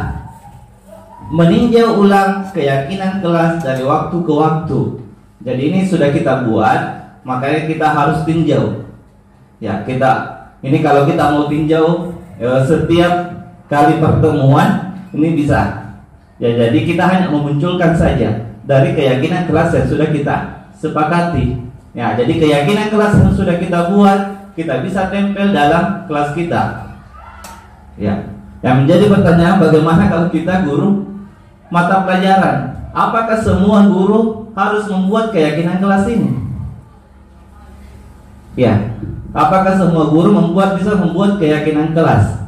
meninjau ulang keyakinan kelas dari waktu ke waktu. Jadi ini sudah kita buat, makanya kita harus tinjau. Ya, ini kalau kita mau tinjau setiap kali pertemuan ini bisa. Ya, jadi kita hanya memunculkan saja dari keyakinan kelas yang sudah kita sepakati. Ya, jadi keyakinan kelas yang sudah kita buat, kita bisa tempel dalam kelas kita. Ya, yang menjadi pertanyaan bagaimana kalau kita guru mata pelajaran? Apakah semua guru harus membuat keyakinan kelas ini? Ya, apakah semua guru bisa membuat keyakinan kelas?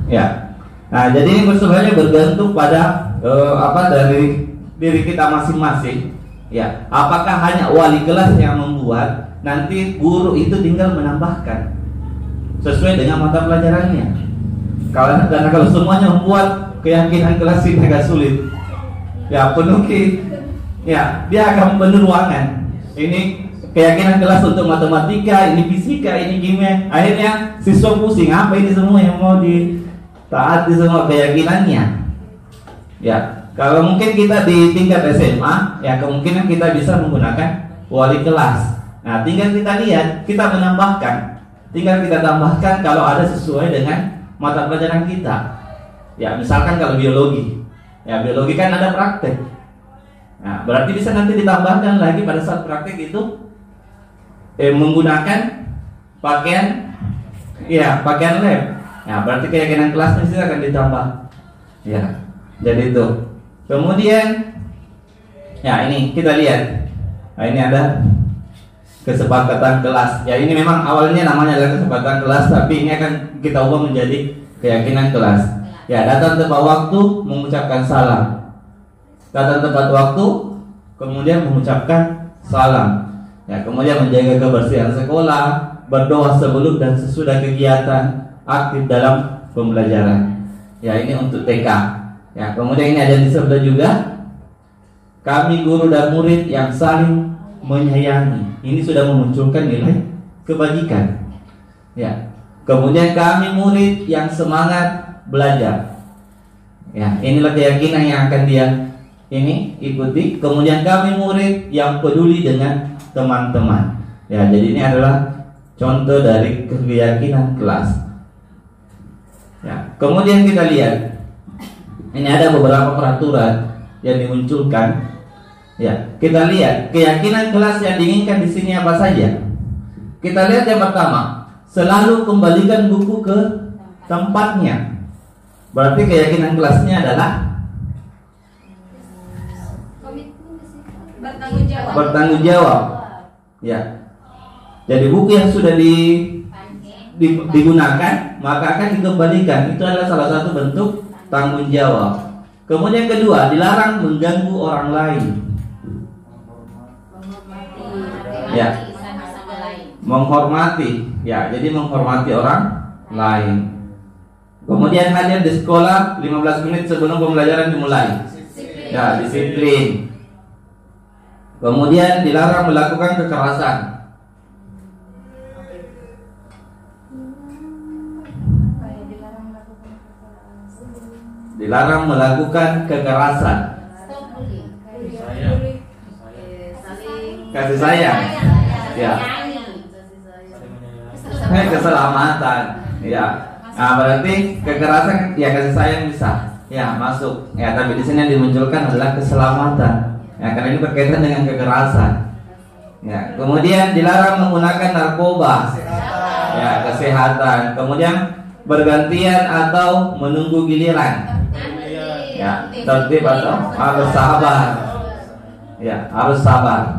Ya, nah jadi ini sebenarnya bergantung pada dari diri kita masing-masing. Ya, apakah hanya wali kelas yang membuat? Nanti guru itu tinggal menambahkan sesuai dengan mata pelajarannya. Karena kalau semuanya membuat keyakinan kelas ini agak sulit. Ya, ya, dia akan penuh ruangan. Ini keyakinan kelas untuk matematika, ini fisika, ini kimia. Akhirnya siswa pusing, apa ini semua yang mau ditaati semua keyakinannya. Ya, kalau mungkin kita di tingkat SMA, ya kemungkinan kita bisa menggunakan wali kelas. Nah, tinggal kita lihat, kita menambahkan. Tinggal kita tambahkan kalau ada sesuai dengan mata pelajaran kita. Ya, misalkan kalau biologi. Ya, biologi kan ada praktek. Nah, berarti bisa nanti ditambahkan lagi pada saat praktek itu menggunakan pakaian lab. Ya, berarti keyakinan kelasnya sih akan ditambah. Ya, jadi itu. Kemudian, ya ini kita lihat. Nah, ini ada kesepakatan kelas. Ya, ini memang awalnya namanya adalah kesepakatan kelas, tapi ini akan kita ubah menjadi keyakinan kelas. Ya, datang tepat waktu, mengucapkan salam. Datang tepat waktu, kemudian mengucapkan salam. Ya, kemudian menjaga kebersihan sekolah, berdoa sebelum dan sesudah kegiatan, aktif dalam pembelajaran. Ya, ini untuk TK. Ya, kemudian ini ada disebut juga, kami guru dan murid yang saling menyayangi. Ini sudah memunculkan nilai kebajikan. Ya, kemudian kami murid yang semangat belajar. Ya, inilah keyakinan yang akan dia ikuti. Kemudian kami murid yang peduli dengan teman-teman. Ya, jadi ini adalah contoh dari keyakinan kelas. Ya, kemudian kita lihat. Ini ada beberapa peraturan yang dimunculkan. Ya, kita lihat keyakinan kelas yang diinginkan di sini apa saja. Kita lihat yang pertama, selalu kembalikan buku ke tempatnya. Berarti keyakinan kelasnya adalah bertanggung jawab. Ya, jadi buku yang sudah digunakan maka akan dikembalikan. Itu adalah salah satu bentuk tanggung jawab. Kemudian kedua, dilarang mengganggu orang lain. Ya, menghormati. Ya, jadi menghormati orang lain. Kemudian hadir di sekolah 15 menit sebelum pembelajaran dimulai. Ya, disiplin. Kemudian dilarang melakukan kekerasan. Dilarang melakukan kekerasan. Kasih sayang. Ya. Keselamatan. Ya. Nah, berarti kekerasan ya kasih sayang bisa. Ya, masuk. Ya, tapi di sini yang dimunculkan adalah keselamatan. Ya, karena ini berkaitan dengan kekerasan. Ya, kemudian dilarang menggunakan narkoba. Ya, kesehatan. Kemudian bergantian atau menunggu giliran. Ya, tertib atau harus sabar. Ya, harus sabar.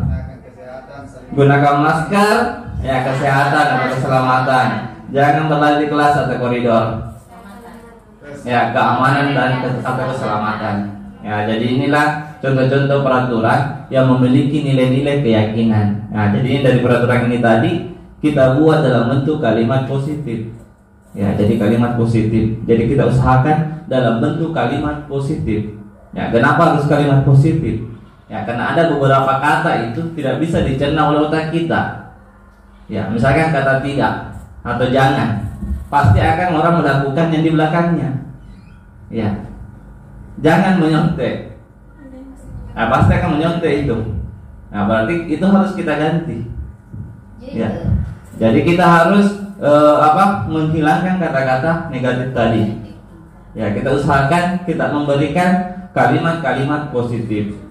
Gunakan masker, ya kesehatan atau keselamatan. Jangan berlari di kelas atau koridor. Ya, keamanan dan atau keselamatan. Ya, jadi inilah contoh-contoh peraturan yang memiliki nilai-nilai keyakinan. Nah, jadi ini dari peraturan ini tadi kita buat dalam bentuk kalimat positif. Ya, jadi kalimat positif. Jadi kita usahakan dalam bentuk kalimat positif. Ya, kenapa harus kalimat positif? Ya, karena ada beberapa kata itu tidak bisa dicerna oleh otak kita. Ya, misalkan kata tidak atau jangan, pasti akan orang melakukan yang di belakangnya. Ya, jangan menyontek. Nah, pasti akan menyontek itu. Nah, berarti itu harus kita ganti. Ya, jadi kita harus menghilangkan kata-kata negatif tadi. Ya, kita usahakan kita memberikan kalimat-kalimat positif.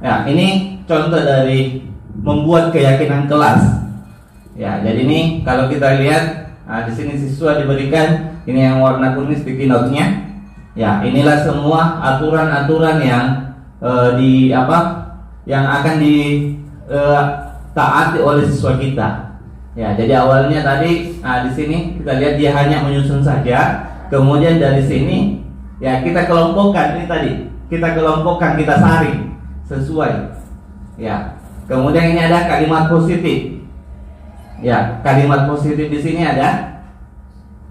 Ya, ini contoh dari membuat keyakinan kelas. Ya, jadi ini kalau kita lihat, di sini siswa diberikan ini yang warna kuning sticky note-nya. Ya, inilah semua aturan-aturan yang yang akan ditaati oleh siswa kita. Ya, jadi awalnya tadi di sini kita lihat dia hanya menyusun saja. Kemudian dari sini ya kita kelompokkan ini tadi. Kita kelompokkan, kita saring sesuai. Ya. Kemudian ini ada kalimat positif. Ya, kalimat positif di sini ada.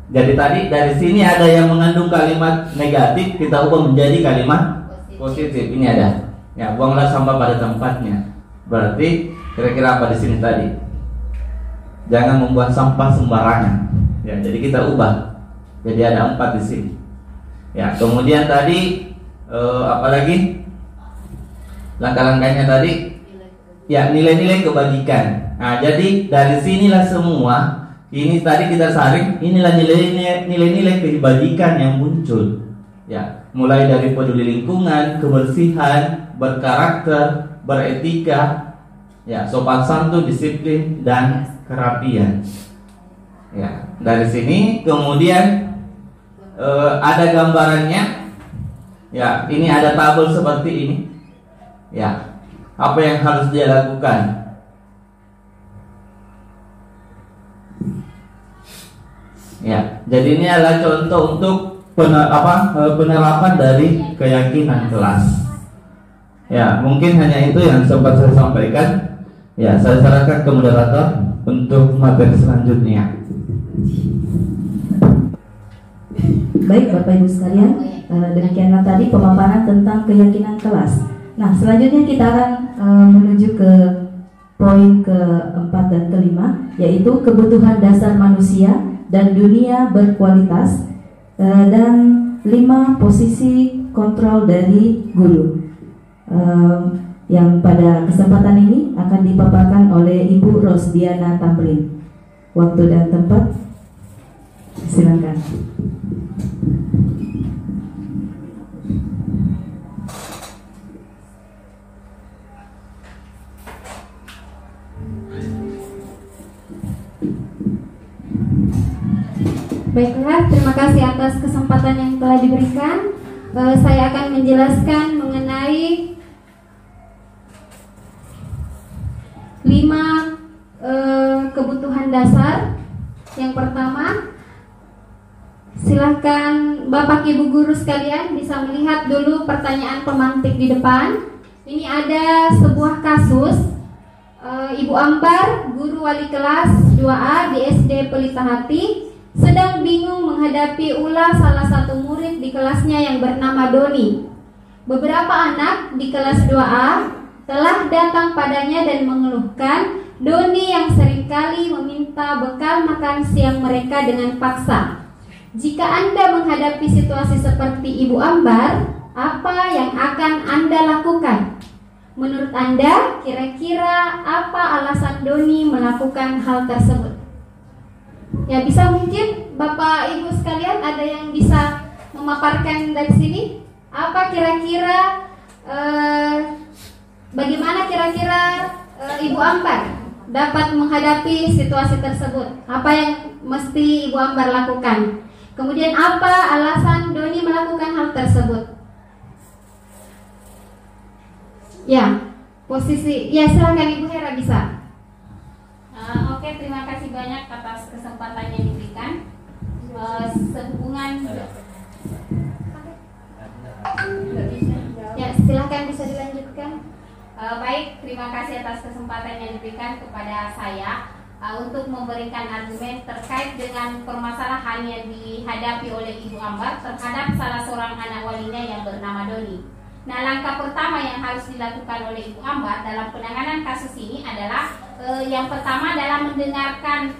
Jadi tadi dari sini ada yang mengandung kalimat negatif, kita ubah menjadi kalimat positif. Ini ada. Ya, buanglah sampah pada tempatnya. Berarti kira-kira apa di sini tadi? Jangan membuang sampah sembarangan. Ya, jadi kita ubah. Jadi ada 4 di sini. Ya, kemudian tadi apalagi langkah-langkahnya tadi? Ya, nilai-nilai kebajikan. Nah, jadi dari sinilah semua. Ini tadi kita saring. Inilah nilai-nilai kebajikan yang muncul. Ya, mulai dari peduli lingkungan, kebersihan, berkarakter, beretika, ya, sopan santun, disiplin, dan kerapian. Ya, dari sini kemudian ada gambarannya. Ya, ini ada tabel seperti ini. Ya, apa yang harus dia lakukan? Ya, jadi ini adalah contoh untuk penerapan dari keyakinan kelas. Ya, mungkin hanya itu yang sempat saya sampaikan. Ya, saya serahkan ke moderator untuk materi selanjutnya. Baik Bapak Ibu sekalian, demikianlah tadi pemaparan tentang keyakinan kelas. Nah, selanjutnya kita akan menuju ke poin keempat dan kelima, yaitu kebutuhan dasar manusia dan dunia berkualitas, dan 5 posisi kontrol dari guru. Yang pada kesempatan ini akan dipaparkan oleh Ibu Rosdiana Tamrin. Waktu dan tempat, silakan. Baiklah, terima kasih atas kesempatan yang telah diberikan. Saya akan menjelaskan mengenai 5 kebutuhan dasar. Yang pertama, silahkan Bapak Ibu guru sekalian bisa melihat dulu pertanyaan pemantik di depan. Ini ada sebuah kasus. Ibu Ambar, guru wali kelas 2A di SD Pelita Hati, sedang bingung menghadapi ulah salah satu murid di kelasnya yang bernama Doni. Beberapa anak di kelas 2A telah datang padanya dan mengeluhkan Doni yang seringkali meminta bekal makan siang mereka dengan paksa. Jika Anda menghadapi situasi seperti Ibu Ambar, apa yang akan Anda lakukan? Menurut Anda, kira-kira apa alasan Doni melakukan hal tersebut? Ya, bisa mungkin Bapak Ibu sekalian ada yang bisa memaparkan dari sini? Apa kira-kira bagaimana kira-kira Ibu Ambar dapat menghadapi situasi tersebut? Apa yang mesti Ibu Ambar lakukan? Kemudian apa alasan Doni melakukan hal tersebut? Ya, posisi. Ya, silakan Ibu Hera bisa. Oke, terima kasih banyak atas kesempatan yang diberikan. Sehubungan, ya, silakan bisa dilanjutkan. Baik, terima kasih atas kesempatan yang diberikan kepada saya untuk memberikan argumen terkait dengan permasalahan yang dihadapi oleh Ibu Ambar terhadap salah seorang anak walinya yang bernama Doni. Nah, langkah pertama yang harus dilakukan oleh Ibu Ambar dalam penanganan kasus ini adalah yang pertama adalah mendengarkan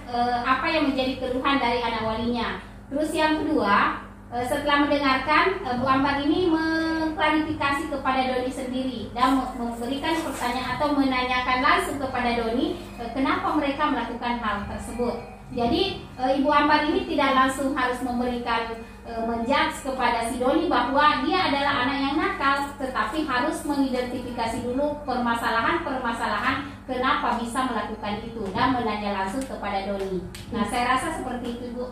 apa yang menjadi keluhan dari anak walinya. Terus yang kedua, setelah mendengarkan, Bu Ambar ini mengklarifikasi kepada Doni sendiri dan memberikan pertanyaan atau menanyakan langsung kepada Doni kenapa mereka melakukan hal tersebut. Jadi Ibu Ambar ini tidak langsung harus memberikan menjudge kepada si Doni bahwa dia adalah anak yang nakal, tetapi harus mengidentifikasi dulu permasalahan kenapa bisa melakukan itu dan menanya langsung kepada Doni. Nah, saya rasa seperti itu, Bu.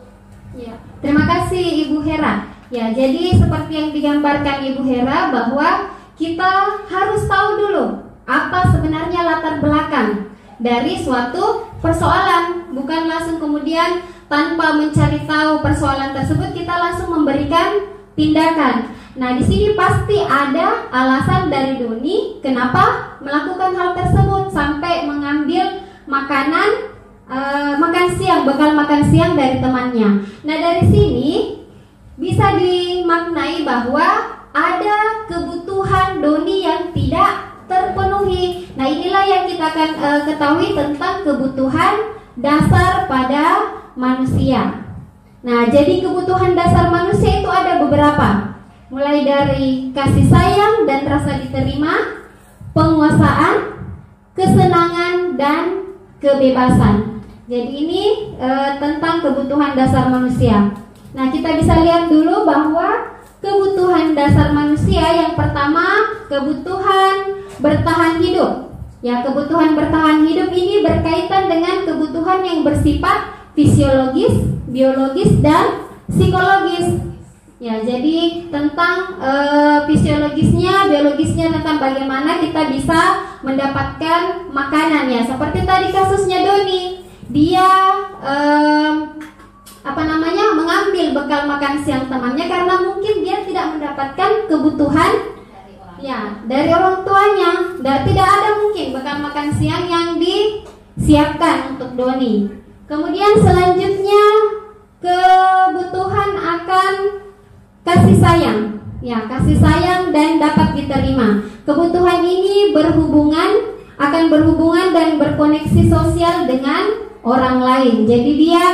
Ya, terima kasih Ibu Hera. Ya, jadi seperti yang digambarkan Ibu Hera bahwa kita harus tahu dulu apa sebenarnya latar belakang dari suatu persoalan, bukan langsung kemudian tanpa mencari tahu persoalan tersebut kita langsung memberikan tindakan. Nah, di sini pasti ada alasan dari Doni kenapa melakukan hal tersebut sampai mengambil bekal makan siang dari temannya. Nah, dari sini bisa dimaknai bahwa ada kebutuhan Doni yang tidak terpenuhi. Nah, inilah yang kita akan ketahui tentang kebutuhan dasar pada manusia. Nah, jadi kebutuhan dasar manusia itu ada beberapa. Mulai dari kasih sayang dan rasa diterima, penguasaan, kesenangan, dan kebebasan. Jadi ini tentang kebutuhan dasar manusia. Nah, kita bisa lihat dulu bahwa kebutuhan dasar manusia yang pertama, kebutuhan bertahan hidup. Ya, kebutuhan bertahan hidup ini berkaitan dengan kebutuhan yang bersifat fisiologis, biologis, dan psikologis. Ya, jadi tentang fisiologisnya, biologisnya tentang bagaimana kita bisa mendapatkan makanan ya. Seperti tadi kasusnya Doni, dia mengambil bekal makan siang temannya karena mungkin dia tidak mendapatkan kebutuhan dari orang tuanya, dan tidak ada mungkin bekal makan siang yang disiapkan untuk Doni. Kemudian selanjutnya kebutuhan akan kasih sayang, ya, kasih sayang dan dapat diterima. Kebutuhan ini akan berhubungan dan berkoneksi sosial dengan orang lain. Jadi dia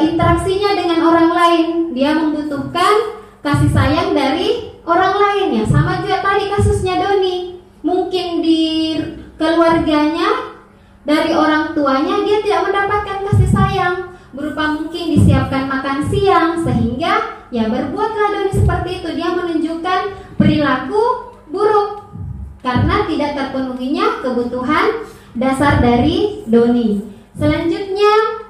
interaksinya dengan orang lain, dia membutuhkan kasih sayang dari orang lain ya. Sama juga tadi kasusnya Doni, mungkin di keluarganya, dari orang tuanya dia tidak mendapatkan kasih sayang berupa mungkin disiapkan makan siang, sehingga ya berbuatlah Doni seperti itu. Dia menunjukkan perilaku buruk karena tidak terpenuhinya kebutuhan dasar dari Doni. Selanjutnya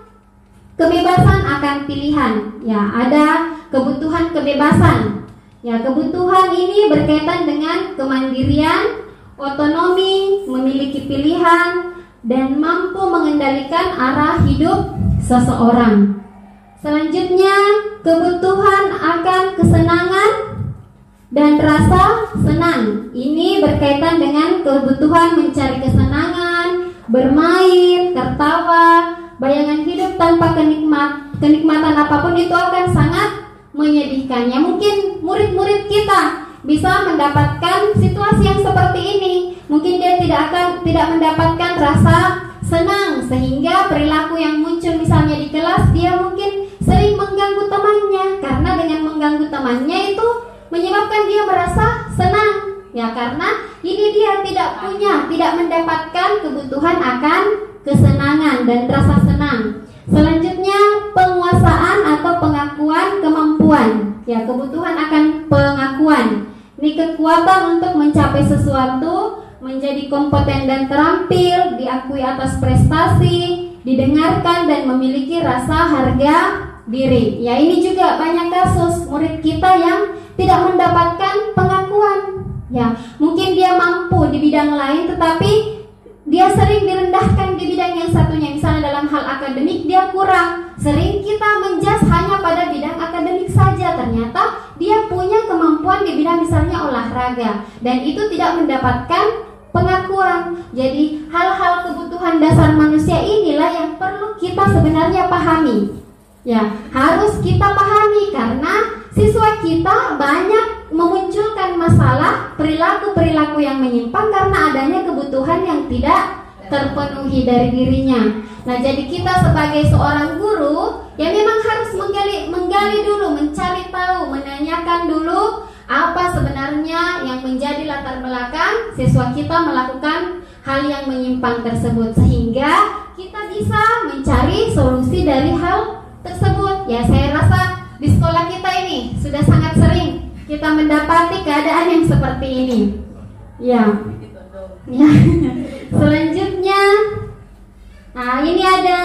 kebebasan akan pilihan. Ya, ada kebutuhan kebebasan. Ya, kebutuhan ini berkaitan dengan kemandirian, otonomi, memiliki pilihan, dan mampu mengendalikan arah hidup seseorang. Selanjutnya, kebutuhan akan kesenangan dan rasa senang. Ini berkaitan dengan kebutuhan mencari kesenangan, bermain, tertawa. Bayangan hidup tanpa kenikmatan apapun itu akan sangat menyedihkan. Ya, mungkin murid-murid kita bisa mendapatkan situasi yang seperti ini. Mungkin dia tidak mendapatkan rasa senang, sehingga perilaku yang muncul misalnya di kelas, dia mungkin sering mengganggu temannya, karena dengan mengganggu temannya itu menyebabkan dia merasa senang. Ya, karena ini dia tidak mendapatkan kebutuhan akan kesenangan dan rasa senang. Selanjutnya, penguasaan atau pengakuan kemampuan. Ya, kebutuhan akan pengakuan. Ini kekuatan untuk mencapai sesuatu, menjadi kompeten dan terampil, diakui atas prestasi, didengarkan dan memiliki rasa harga diri. Ya, ini juga banyak kasus murid kita yang tidak mendapatkan pengakuan. Ya, mungkin dia mampu di bidang lain, tetapi dia sering direndahkan di bidang yang satunya. Misalnya dalam hal akademik dia kurang. Sering kita menjudge hanya pada bidang akademik saja. Ternyata dia punya kemampuan di bidang misalnya olahraga, dan itu tidak mendapatkan pengakuan. Jadi hal-hal kebutuhan dasar manusia inilah yang perlu kita sebenarnya pahami. Ya, harus kita pahami karena siswa kita banyak memunculkan masalah perilaku-perilaku yang menyimpang karena adanya kebutuhan yang tidak terpenuhi dari dirinya. Nah, jadi kita sebagai seorang guru ya memang harus menggali dulu, mencari tahu, menanyakan dulu apa sebenarnya yang menjadi latar belakang siswa kita melakukan hal yang menyimpang tersebut, sehingga kita bisa mencari solusi dari hal tersebut. Ya, saya rasa di sekolah kita ini sudah sangat sering kita mendapati keadaan yang seperti ini. Ya. Selanjutnya, nah ini ada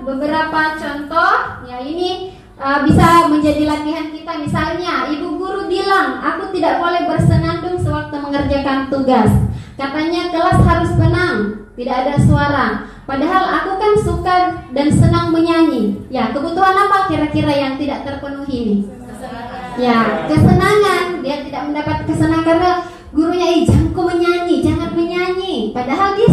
beberapa contoh. Ya, ini bisa menjadi latihan kita. Misalnya, ibu guru bilang, aku tidak boleh bersenandung sewaktu mengerjakan tugas. Katanya kelas harus tenang, tidak ada suara. Padahal aku kan suka dan senang menyanyi. Ya, kebutuhan apa kira-kira yang tidak terpenuhi ini? Ya, kesenangan. Dia tidak mendapat kesenangan karena gurunya janganku menyanyi, jangan menyanyi. Padahal dia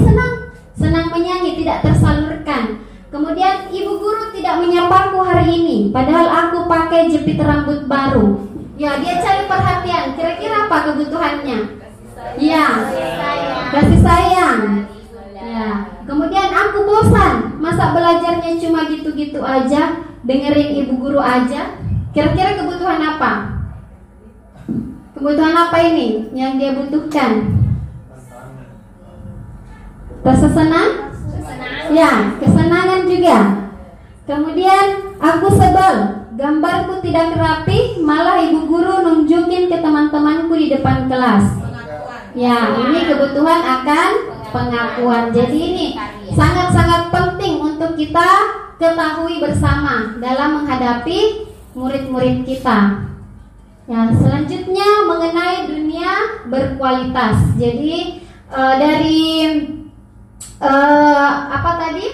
senang menyanyi, tidak tersalurkan. Kemudian ibu guru tidak menyapaku hari ini, padahal aku pakai jepit rambut baru. Ya, dia cari perhatian. Kira-kira apa kebutuhannya? Ya, kasih sayang. Ya. Kemudian aku bosan, masa belajarnya cuma gitu-gitu aja, dengerin ibu guru aja. Kira-kira kebutuhan apa? Kebutuhan apa ini yang dia butuhkan? Rasa senang? Ya, kesenangan juga. Kemudian aku sebel, gambarku tidak rapi, malah ibu guru nunjukin ke teman-temanku di depan kelas. Ya, ini kebutuhan akan pengakuan. Jadi ini sangat-sangat penting untuk kita ketahui bersama dalam menghadapi murid-murid kita. Ya, selanjutnya mengenai dunia berkualitas. Jadi dari apa tadi?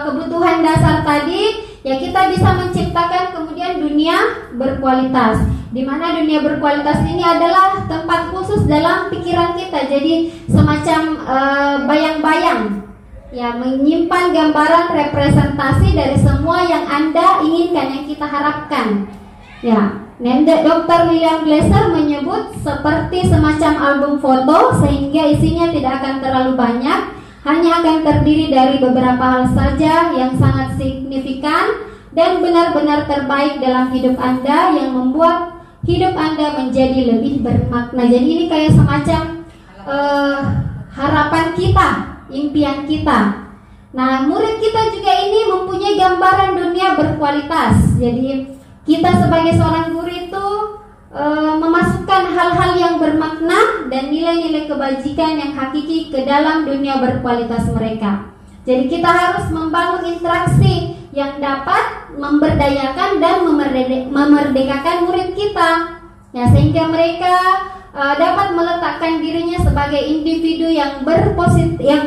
Kebutuhan dasar tadi, ya kita bisa menciptakan kemudian dunia berkualitas. Di mana dunia berkualitas ini adalah tempat khusus dalam pikiran kita. Jadi semacam bayang-bayang, ya, menyimpan gambaran representasi dari semua yang Anda inginkan, yang kita harapkan. Ya, Dr. William Glasser menyebut seperti semacam album foto, sehingga isinya tidak akan terlalu banyak, hanya akan terdiri dari beberapa hal saja yang sangat signifikan dan benar-benar terbaik dalam hidup Anda, yang membuat hidup Anda menjadi lebih bermakna. Jadi ini kayak semacam harapan kita, impian kita. Nah, murid kita juga ini mempunyai gambaran dunia berkualitas. Jadi kita sebagai seorang guru itu memasukkan hal-hal yang bermakna dan nilai-nilai kebajikan yang hakiki ke dalam dunia berkualitas mereka. Jadi kita harus membangun interaksi yang dapat memberdayakan dan memerdekakan murid kita, ya, sehingga mereka dapat meletakkan dirinya sebagai individu yang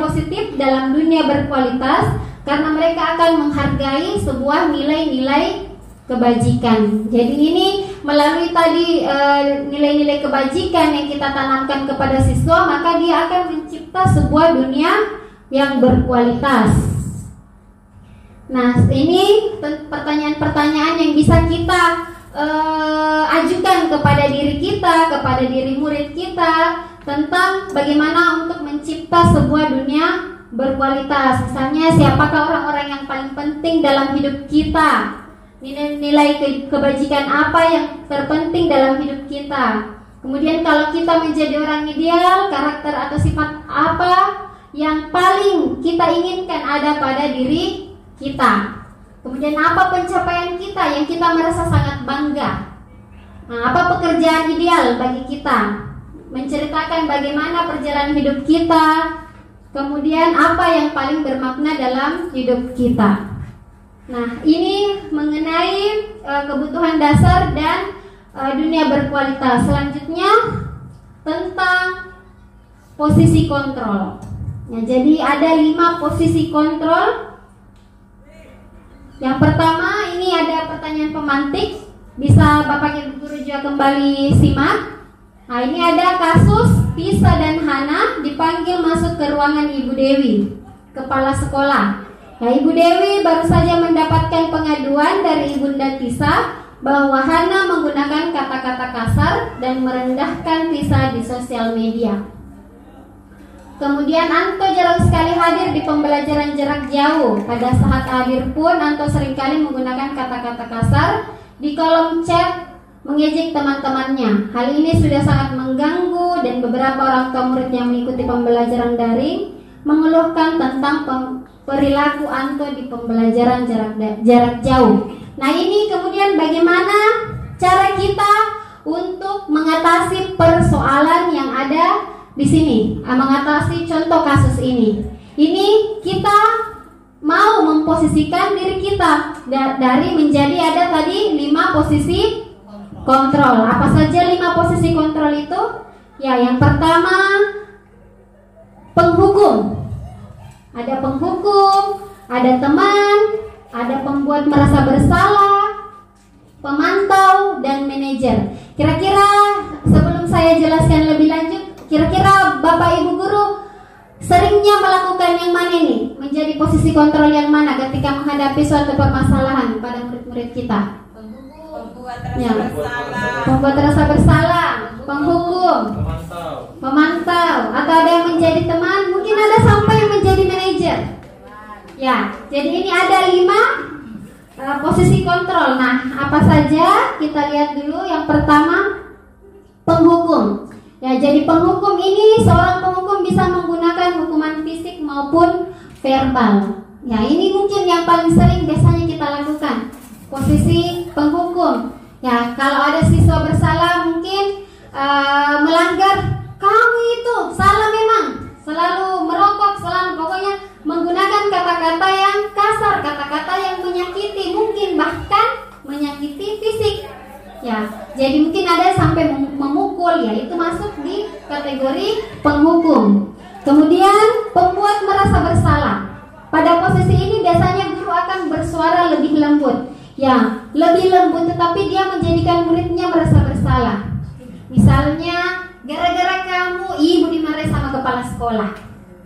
positif dalam dunia berkualitas, karena mereka akan menghargai sebuah nilai-nilai kebajikan. Jadi ini melalui tadi nilai-nilai kebajikan yang kita tanamkan kepada siswa, maka dia akan mencipta sebuah dunia yang berkualitas. Nah, ini pertanyaan-pertanyaan yang bisa kita ajukan kepada diri kita, kepada diri murid kita, tentang bagaimana untuk mencipta sebuah dunia berkualitas. Misalnya, siapakah orang-orang yang paling penting dalam hidup kita? Nilai kebajikan apa yang terpenting dalam hidup kita? Kemudian kalau kita menjadi orang ideal, karakter atau sifat apa yang paling kita inginkan ada pada diri kita? Kemudian apa pencapaian kita yang kita merasa sangat bangga? Nah, apa pekerjaan ideal bagi kita? Menceritakan bagaimana perjalanan hidup kita. Kemudian apa yang paling bermakna dalam hidup kita. Nah, ini mengenai kebutuhan dasar dan dunia berkualitas. Selanjutnya tentang posisi kontrol. Nah, jadi ada 5 posisi kontrol. Yang pertama, ini ada pertanyaan pemantik. Bisa Bapak Ibu Guru juga kembali simak. Nah, ini ada kasus Tisa dan Hana dipanggil masuk ke ruangan Ibu Dewi, kepala sekolah. Nah, Ibu Dewi baru saja mendapatkan pengaduan dari Ibunda Tisa bahwa Hana menggunakan kata-kata kasar dan merendahkan Tisa di sosial media. Kemudian Anto jarang sekali hadir di pembelajaran jarak jauh. Pada saat hadir pun Anto seringkali menggunakan kata-kata kasar di kolom chat, mengejek teman-temannya. Hal ini sudah sangat mengganggu dan beberapa orang tua murid yang mengikuti pembelajaran daring mengeluhkan tentang perilaku Anto di pembelajaran jarak jauh. Nah, ini kemudian bagaimana cara kita untuk mengatasi persoalan yang ada di sini, mengatasi contoh kasus ini. Ini kita mau memposisikan diri kita dari menjadi ada tadi 5 posisi kontrol. Apa saja 5 posisi kontrol itu? Ya, yang pertama penghukum. Ada penghukum, ada teman, ada pembuat merasa bersalah, pemantau, dan manajer. Kira-kira sebelum saya jelaskan lebih lanjut, kira-kira Bapak Ibu guru seringnya melakukan yang mana nih? Menjadi posisi kontrol yang mana ketika menghadapi suatu permasalahan pada murid-murid kita? Pembuat rasa bersalah, penghukum, memantau, atau ada yang menjadi teman, mungkin ada sampai yang menjadi manajer. Ya, jadi ini ada 5 posisi kontrol. Nah, apa saja? Kita lihat dulu. Yang pertama, penghukum. Ya, jadi penghukum ini, seorang penghukum bisa menggunakan hukuman fisik maupun verbal. Ya, ini mungkin yang paling sering biasanya kita lakukan. Posisi penghukum. Ya, kalau ada siswa bersalah mungkin melanggar, kamu itu salah memang, selalu merokok, selalu pokoknya menggunakan kata-kata yang kasar, kata-kata yang menyakiti, mungkin bahkan menyakiti fisik. Ya, jadi mungkin ada sampai memukul, ya itu masuk di kategori penghukum. Kemudian pembuat merasa bersalah. Pada posisi ini biasanya guru akan bersuara lebih lembut. Ya, lebih lembut, tetapi dia menjadikan muridnya merasa bersalah. Misalnya, gara-gara kamu ibu dimarahi sama kepala sekolah.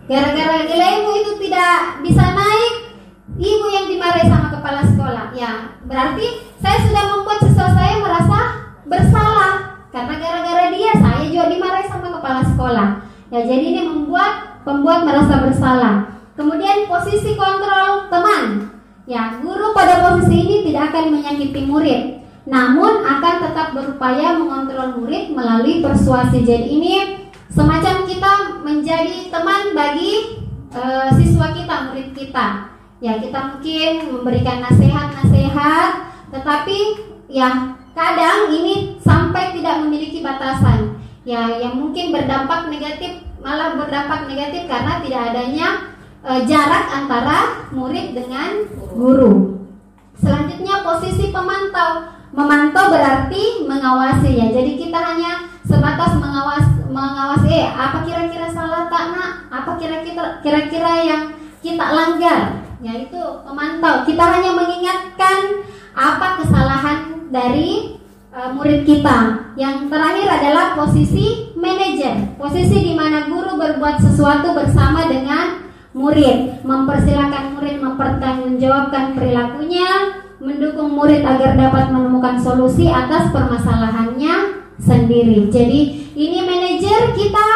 Gara-gara nilaimu itu tidak bisa naik, ibu yang dimarahi sama kepala sekolah. Ya, berarti saya sudah membuat siswa saya merasa bersalah. Karena gara-gara dia, saya juga dimarahi sama kepala sekolah. Ya, jadi ini membuat pembuat merasa bersalah. Kemudian posisi kontrol teman. Ya, guru pada posisi ini tidak akan menyakiti murid, namun akan tetap berupaya mengontrol murid melalui persuasi. Jadi ini semacam kita menjadi teman bagi siswa kita, murid kita. Ya, kita mungkin memberikan nasihat-nasihat, tetapi ya kadang ini sampai tidak memiliki batasan. Ya, yang mungkin berdampak negatif, malah berdampak negatif karena tidak adanya jarak antara murid dengan guru. Selanjutnya posisi pemantau. Memantau berarti mengawasi, ya. Jadi kita hanya sebatas mengawasi apa kira-kira salah tak nak, apa kira-kira yang kita langgar, yaitu pemantau. Kita hanya mengingatkan apa kesalahan dari murid kita. Yang terakhir adalah posisi manajer. Posisi di mana guru berbuat sesuatu bersama dengan murid, mempersilahkan murid mempertanggungjawabkan perilakunya, mendukung murid agar dapat menemukan solusi atas permasalahannya sendiri. Jadi ini manajer, kita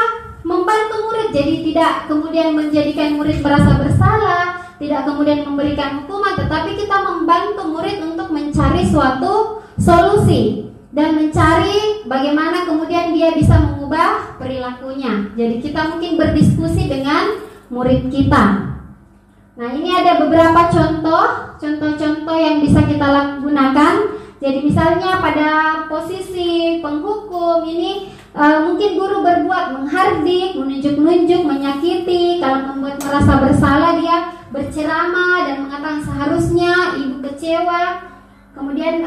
membantu murid, jadi tidak kemudian menjadikan murid merasa bersalah, tidak kemudian memberikan hukuman, tetapi kita membantu murid untuk mencari suatu solusi dan mencari bagaimana kemudian dia bisa mengubah perilakunya. Jadi kita mungkin berdiskusi dengan murid kita. Nah, ini ada beberapa contoh yang bisa kita gunakan. Jadi misalnya pada posisi penghukum ini mungkin guru berbuat menghardik, menunjuk-nunjuk, menyakiti. Kalau membuat merasa bersalah, dia berceramah dan mengatakan seharusnya ibu kecewa. Kemudian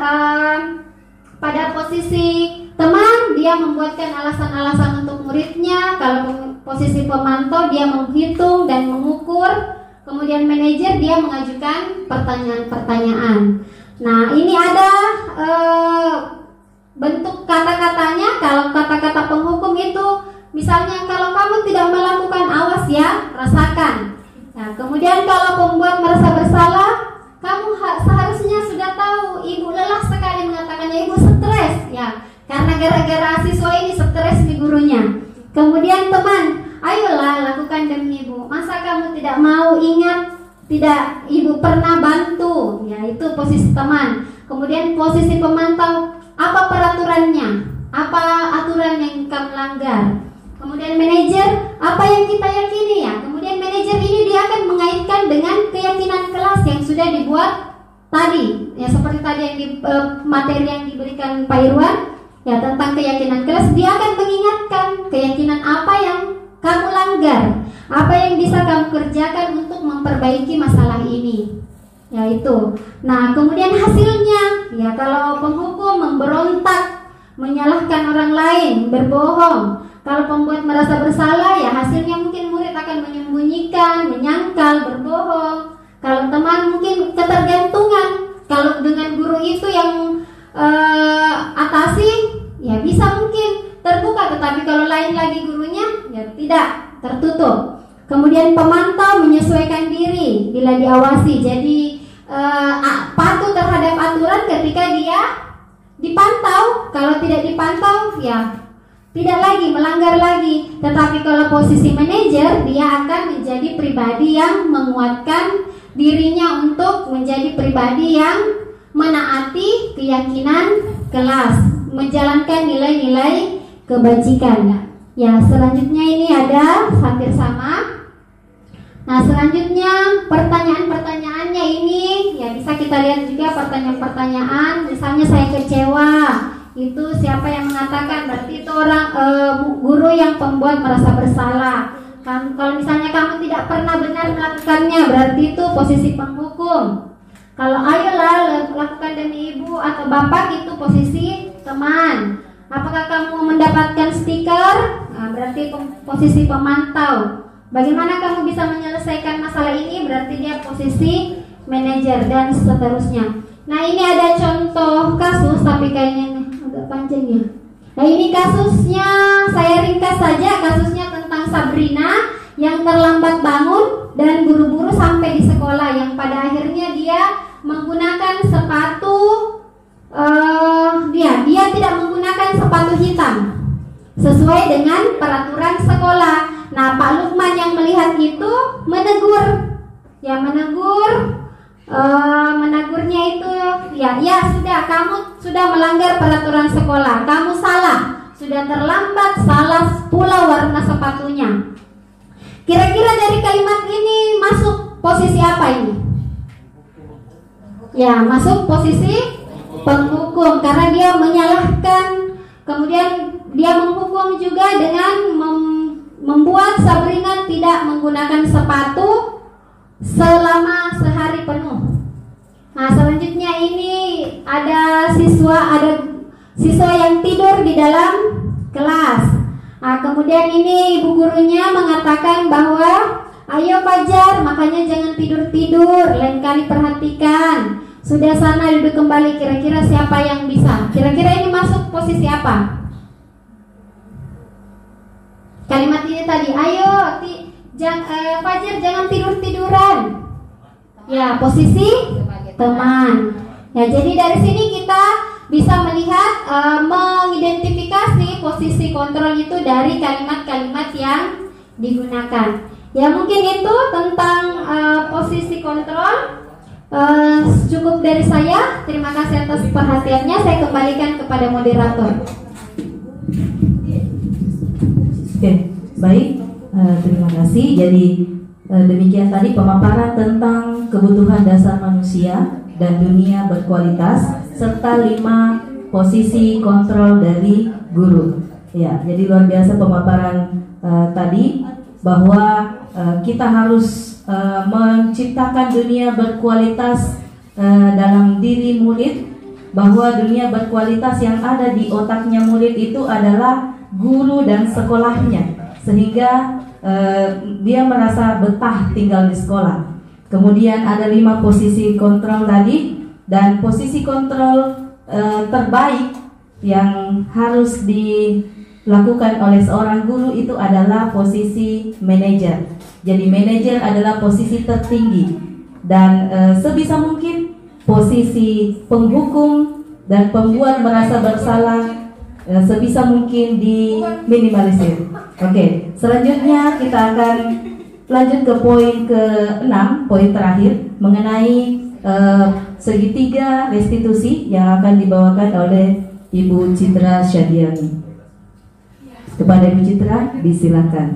pada posisi teman, dia membuatkan alasan-alasan untuk muridnya. Kalau posisi pemantau, dia menghitung dan mengukur. Kemudian manajer, dia mengajukan pertanyaan-pertanyaan. Nah, ini ada bentuk kata-katanya. Kalau kata-kata penghukum itu, misalnya kalau kamu tidak melakukan, awas ya, rasakan. Nah, kemudian kalau pembuat merasa bersalah, kamu seharusnya sudah tahu, ibu lelah sekali mengatakannya, ibu stres ya, karena gara-gara siswa ini stres di gurunya. Kemudian teman, ayolah lakukan demi ibu. Masa kamu tidak mau ingat, tidak ibu pernah bantu? Ya, itu posisi teman. Kemudian posisi pemantau, apa peraturannya? Apa aturan yang kamu langgar? Kemudian manajer, apa yang kita yakini ya? Kemudian manajer ini dia akan mengaitkan dengan keyakinan kelas yang sudah dibuat tadi. Ya, seperti tadi yang materi yang diberikan Pak Irwan, ya, tentang keyakinan kelas, dia akan mengingatkan keyakinan apa yang kamu langgar, apa yang bisa kamu kerjakan untuk memperbaiki masalah ini. Ya, itu. Nah, kemudian hasilnya, ya, kalau penghukum memberontak, menyalahkan orang lain, berbohong. Kalau pembuat merasa bersalah, ya hasilnya mungkin murid akan menyembunyikan, menyangkal, berbohong. Kalau teman mungkin ketergantungan. Kalau dengan guru itu yang atasi, ya bisa mungkin terbuka. Tetapi kalau lain lagi gurunya, ya tidak, tertutup. Kemudian pemantau menyesuaikan diri bila diawasi. Jadi patuh terhadap aturan ketika dia dipantau. Kalau tidak dipantau, ya tidak lagi, melanggar lagi. Tetapi kalau posisi manajer, dia akan menjadi pribadi yang menguatkan dirinya untuk menjadi pribadi yang menaati keyakinan kelas, menjalankan nilai-nilai kebajikan. Ya, selanjutnya ini ada hampir sama. Nah, selanjutnya pertanyaan-pertanyaannya ini, ya bisa kita lihat juga pertanyaan-pertanyaan. Misalnya saya kecewa, itu siapa yang mengatakan? Berarti itu orang guru yang pembuat merasa bersalah. Kalau misalnya kamu tidak pernah benar melakukannya, berarti itu posisi penghukum. Kalau ayolah lakukan demi ibu atau bapak, itu posisi teman. Apakah kamu mendapatkan stiker? Nah, berarti posisi pemantau. Bagaimana kamu bisa menyelesaikan masalah ini? Berarti dia posisi manajer dan seterusnya. Nah, ini ada contoh kasus, tapi kayaknya agak panjang ya. Nah, ini kasusnya saya ringkas saja. Kasusnya tentang Sabrina yang terlambat bangun dan buru-buru sampai di sekolah, yang pada akhirnya dia menggunakan sepatu. Dia tidak menggunakan sepatu hitam sesuai dengan peraturan sekolah. Nah, Pak Lukman yang melihat itu menegur. Ya, menegurnya itu, ya sudah, kamu sudah melanggar peraturan sekolah, kamu salah, sudah terlambat, salah pula warna sepatunya. Kira-kira dari kalimat ini masuk posisi apa ini? Ya, masuk posisi penghukum, karena dia menyalahkan. Kemudian dia menghukum juga dengan membuat Sabrina tidak menggunakan sepatu selama sehari penuh. Nah, selanjutnya ini ada siswa yang tidur di dalam kelas. Nah, kemudian ini ibu gurunya mengatakan bahwa ayo Fajar, makanya jangan tidur-tidur, lain kali perhatikan. Sudah sana duduk kembali. Kira-kira siapa yang bisa? Kira-kira ini masuk posisi apa? Kalimat ini tadi, ayo Fajar jangan tidur-tiduran. Ya, posisi teman. Ya, jadi dari sini kita bisa melihat, mengidentifikasi posisi kontrol itu dari kalimat-kalimat yang digunakan. Ya, mungkin itu tentang posisi kontrol. Cukup dari saya. Terima kasih atas perhatiannya. Saya kembalikan kepada moderator. Oke, baik. Terima kasih. Jadi demikian tadi pemaparan tentang kebutuhan dasar manusia dan dunia berkualitas serta 5 posisi kontrol dari guru. Ya, jadi luar biasa pemaparan tadi bahwa kita harus menciptakan dunia berkualitas dalam diri murid, bahwa dunia berkualitas yang ada di otaknya murid itu adalah guru dan sekolahnya, sehingga dia merasa betah tinggal di sekolah. Kemudian ada 5 posisi kontrol tadi, dan posisi kontrol terbaik yang harus dilakukan oleh seorang guru itu adalah posisi manajer. Jadi manajer adalah posisi tertinggi, dan sebisa mungkin posisi penghukum dan pembuat merasa bersalah sebisa mungkin diminimalisir. Oke, selanjutnya kita akan lanjut ke poin ke-6, poin terakhir mengenai segitiga restitusi yang akan dibawakan oleh Ibu Citra Syadiani. Kepada Ibu Citra, disilakan.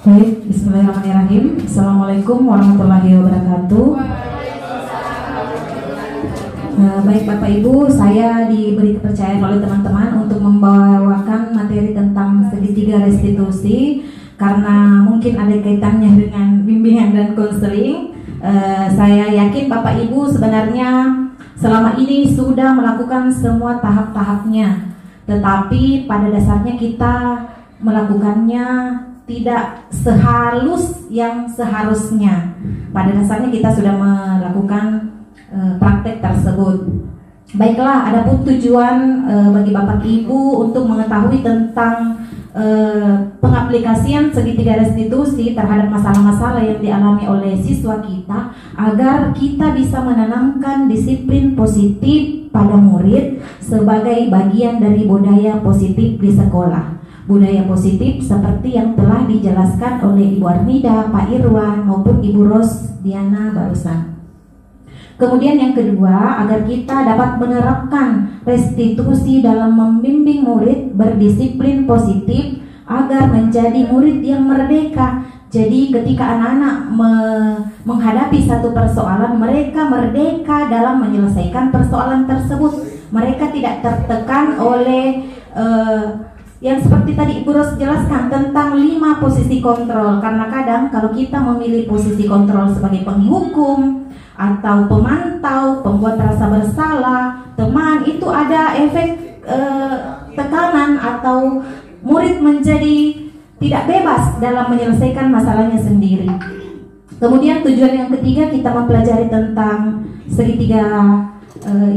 Baik, bismillahirrahmanirrahim. Assalamualaikum warahmatullahi wabarakatuh. Baik Bapak Ibu, saya diberi kepercayaan oleh teman-teman untuk membawakan materi tentang segitiga restitusi karena mungkin ada kaitannya dengan bimbingan dan konseling. Saya yakin Bapak Ibu sebenarnya selama ini sudah melakukan semua tahap-tahapnya, tetapi pada dasarnya kita melakukannya tidak sehalus yang seharusnya. Pada dasarnya kita sudah melakukan praktek tersebut. Baiklah, adapun tujuan bagi Bapak Ibu untuk mengetahui tentang pengaplikasian segitiga restitusi terhadap masalah-masalah yang dialami oleh siswa kita, agar kita bisa menanamkan disiplin positif pada murid sebagai bagian dari budaya positif di sekolah. Budaya positif seperti yang telah dijelaskan oleh Ibu Armida, Pak Irwan maupun Ibu Rosdiana barusan. Kemudian yang kedua, agar kita dapat menerapkan restitusi dalam membimbing murid berdisiplin positif agar menjadi murid yang merdeka. Jadi ketika anak-anak menghadapi satu persoalan, mereka merdeka dalam menyelesaikan persoalan tersebut. Mereka tidak tertekan oleh yang seperti tadi Ibu Ros jelaskan tentang 5 posisi kontrol. Karena kadang kalau kita memilih posisi kontrol sebagai penghukum atau pemantau, pembuat rasa bersalah, teman, itu ada efek tekanan atau murid menjadi tidak bebas dalam menyelesaikan masalahnya sendiri. Kemudian tujuan yang ketiga kita mempelajari tentang segitiga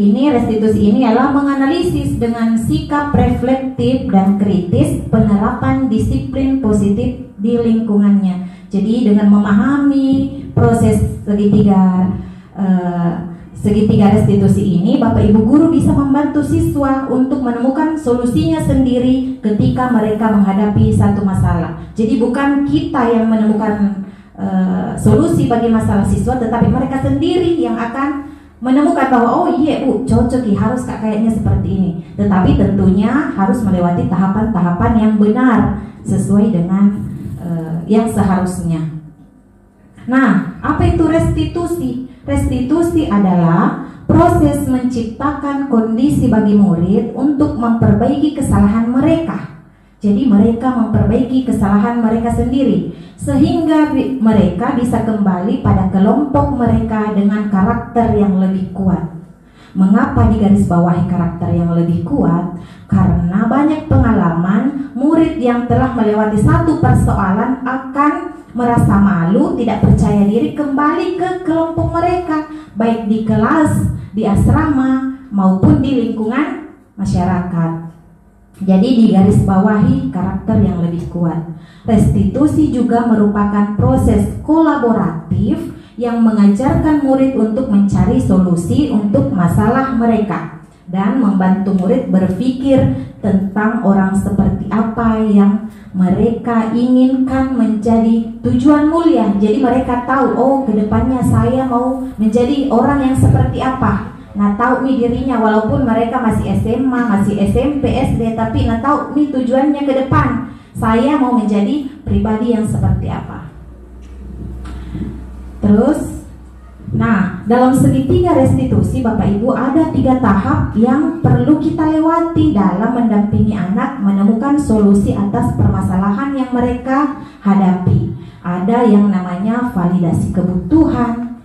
restitusi ini adalah menganalisis dengan sikap reflektif dan kritis penerapan disiplin positif di lingkungannya. Jadi dengan memahami proses segitiga restitusi ini, Bapak Ibu guru bisa membantu siswa untuk menemukan solusinya sendiri ketika mereka menghadapi satu masalah. Jadi bukan kita yang menemukan solusi bagi masalah siswa, tetapi mereka sendiri yang akan menemukan bahwa oh iya Bu, cocok ya, harus kayaknya seperti ini. Tetapi tentunya harus melewati tahapan-tahapan yang benar sesuai dengan yang seharusnya. Nah, apa itu restitusi? Restitusi adalah proses menciptakan kondisi bagi murid untuk memperbaiki kesalahan mereka. Jadi mereka memperbaiki kesalahan mereka sendiri sehingga mereka bisa kembali pada kelompok mereka dengan karakter yang lebih kuat. Mengapa digarisbawahi karakter yang lebih kuat? Karena banyak pengalaman murid yang telah melewati satu persoalan akan merasa malu, tidak percaya diri kembali ke kelompok mereka, baik di kelas, di asrama maupun di lingkungan masyarakat. Jadi digarisbawahi karakter yang lebih kuat. Restitusi juga merupakan proses kolaboratif yang mengajarkan murid untuk mencari solusi untuk masalah mereka dan membantu murid berpikir tentang orang seperti apa yang mereka inginkan menjadi tujuan mulia. Jadi mereka tahu, oh kedepannya saya mau menjadi orang yang seperti apa. Nah tahu nih dirinya, walaupun mereka masih SMA, masih SMP, SD, tapi nah tahu nih tujuannya ke depan, saya mau menjadi pribadi yang seperti apa. Terus, nah dalam segitiga restitusi Bapak Ibu ada 3 tahap yang perlu kita lewati dalam mendampingi anak menemukan solusi atas permasalahan yang mereka hadapi. Ada yang namanya validasi kebutuhan,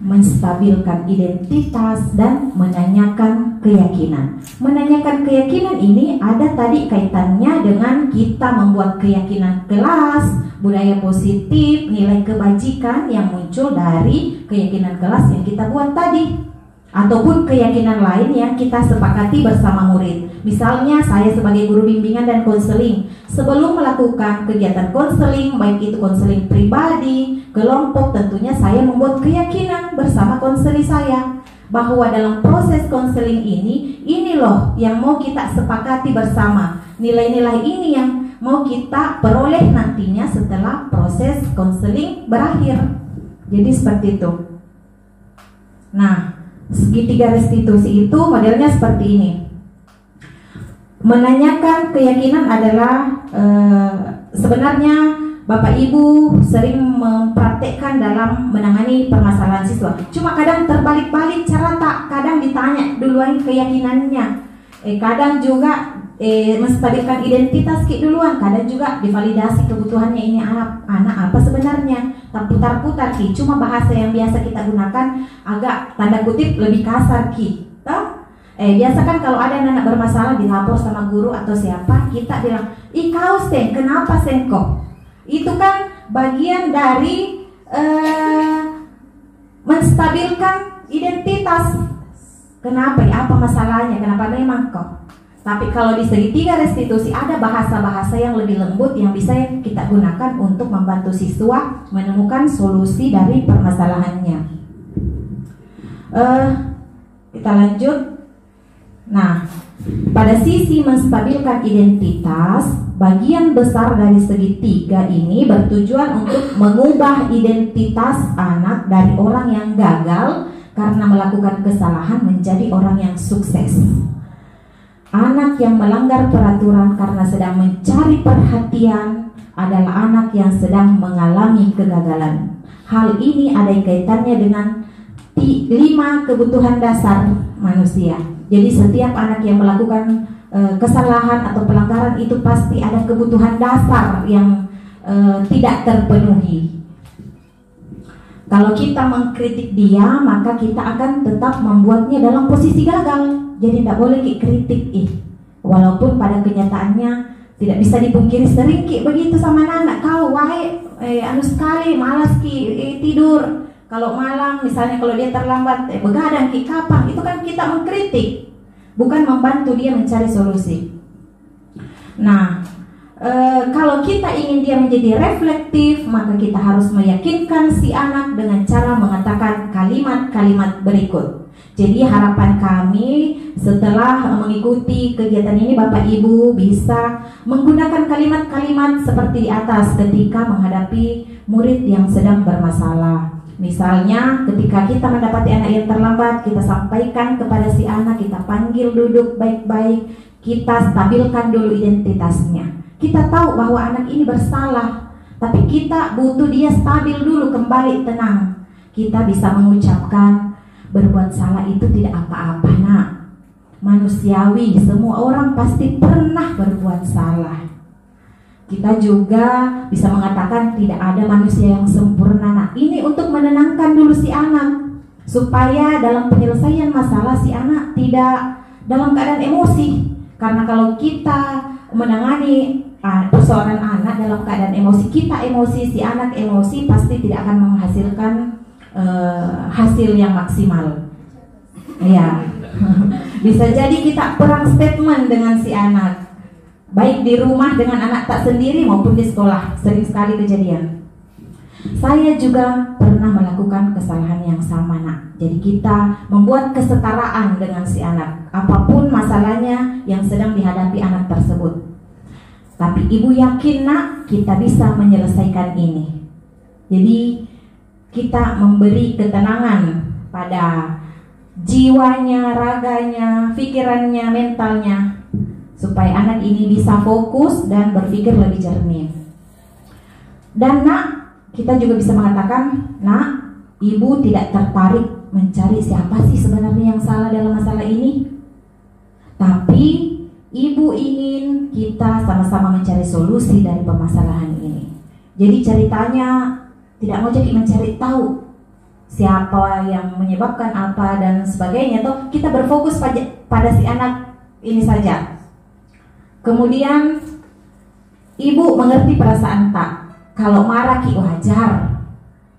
menstabilkan identitas, dan menanyakan keyakinan. Menanyakan keyakinan ini ada tadi kaitannya dengan kita membuat keyakinan kelas, budaya positif, nilai kebajikan yang muncul dari keyakinan kelas yang kita buat tadi, ataupun keyakinan lain yang kita sepakati bersama murid. Misalnya saya sebagai guru bimbingan dan konseling, sebelum melakukan kegiatan konseling, baik itu konseling pribadi, kelompok, tentunya saya membuat keyakinan bersama konseli saya. bahwa dalam proses konseling ini loh yang mau kita sepakati bersama. Nilai-nilai ini yang mau kita peroleh nantinya setelah proses konseling berakhir. Jadi seperti itu. Nah, segitiga restitusi itu modelnya seperti ini. Menanyakan keyakinan adalah sebenarnya Bapak Ibu sering mempraktekkan dalam menangani permasalahan siswa. Cuma kadang terbalik-balik cara tak, kadang ditanya duluan keyakinannya, kadang juga menstabilkan identitas duluan, kadang juga divalidasi kebutuhannya ini anak apa sebenarnya. Tak putar-putar cuma bahasa yang biasa kita gunakan agak tanda kutip lebih kasar toh? Biasa kan kalau ada anak bermasalah dilapor sama guru atau siapa, kita bilang, kau Seng, kenapa Seng kok? Itu kan bagian dari menstabilkan identitas. Kenapa ya? Apa masalahnya? Kenapa memang kok? Tapi kalau di segitiga restitusi ada bahasa-bahasa yang lebih lembut yang bisa kita gunakan untuk membantu siswa menemukan solusi dari permasalahannya. Kita lanjut. Nah, pada sisi menstabilkan identitas, bagian besar dari segitiga ini bertujuan untuk mengubah identitas anak dari orang yang gagal karena melakukan kesalahan menjadi orang yang sukses. Anak yang melanggar peraturan karena sedang mencari perhatian adalah anak yang sedang mengalami kegagalan. Hal ini ada kaitannya dengan 5 kebutuhan dasar manusia. Jadi setiap anak yang melakukan kesalahan atau pelanggaran itu pasti ada kebutuhan dasar yang tidak terpenuhi. Kalau kita mengkritik dia, maka kita akan tetap membuatnya dalam posisi gagal. Jadi tidak boleh kritik walaupun pada kenyataannya tidak bisa dipungkiri sering begitu sama anak. Kau anu sekali malas tidur. Kalau malam misalnya kalau dia terlambat begadang kapan, itu kan kita mengkritik, bukan membantu dia mencari solusi. Nah, kalau kita ingin dia menjadi reflektif, maka kita harus meyakinkan si anak dengan cara mengatakan kalimat-kalimat berikut. Jadi harapan kami setelah mengikuti kegiatan ini Bapak Ibu bisa menggunakan kalimat-kalimat seperti di atas ketika menghadapi murid yang sedang bermasalah. Misalnya ketika kita mendapati anak yang terlambat, kita sampaikan kepada si anak, kita panggil duduk baik-baik, kita stabilkan dulu identitasnya. Kita tahu bahwa anak ini bersalah, tapi kita butuh dia stabil dulu, kembali tenang. Kita bisa mengucapkan, berbuat salah itu tidak apa-apa nak, manusiawi, semua orang pasti pernah berbuat salah. Kita juga bisa mengatakan tidak ada manusia yang sempurna. Nah, ini untuk menenangkan dulu si anak supaya dalam penyelesaian masalah si anak tidak dalam keadaan emosi. Karena kalau kita menangani persoalan anak dalam keadaan emosi, kita emosi, si anak emosi, pasti tidak akan menghasilkan hasil yang maksimal. Ya, bisa jadi kita kurang statement dengan si anak. Baik di rumah dengan anak tak sendiri maupun di sekolah, sering sekali kejadian. Saya juga pernah melakukan kesalahan yang sama nak. Jadi kita membuat kesetaraan dengan si anak, apapun masalahnya yang sedang dihadapi anak tersebut. Tapi ibu yakin nak, kita bisa menyelesaikan ini. Jadi kita memberi ketenangan pada jiwanya, raganya, pikirannya, mentalnya, supaya anak ini bisa fokus dan berpikir lebih jernih. Dan nak, kita juga bisa mengatakan, nak, ibu tidak tertarik mencari siapa sih sebenarnya yang salah dalam masalah ini. Tapi ibu ingin kita sama-sama mencari solusi dari permasalahan ini. Jadi ceritanya tidak mau jadi mencari tahu siapa yang menyebabkan apa dan sebagainya. Toh kita berfokus pada si anak ini saja. Kemudian ibu mengerti perasaan tak. Kalau marah ki wajar.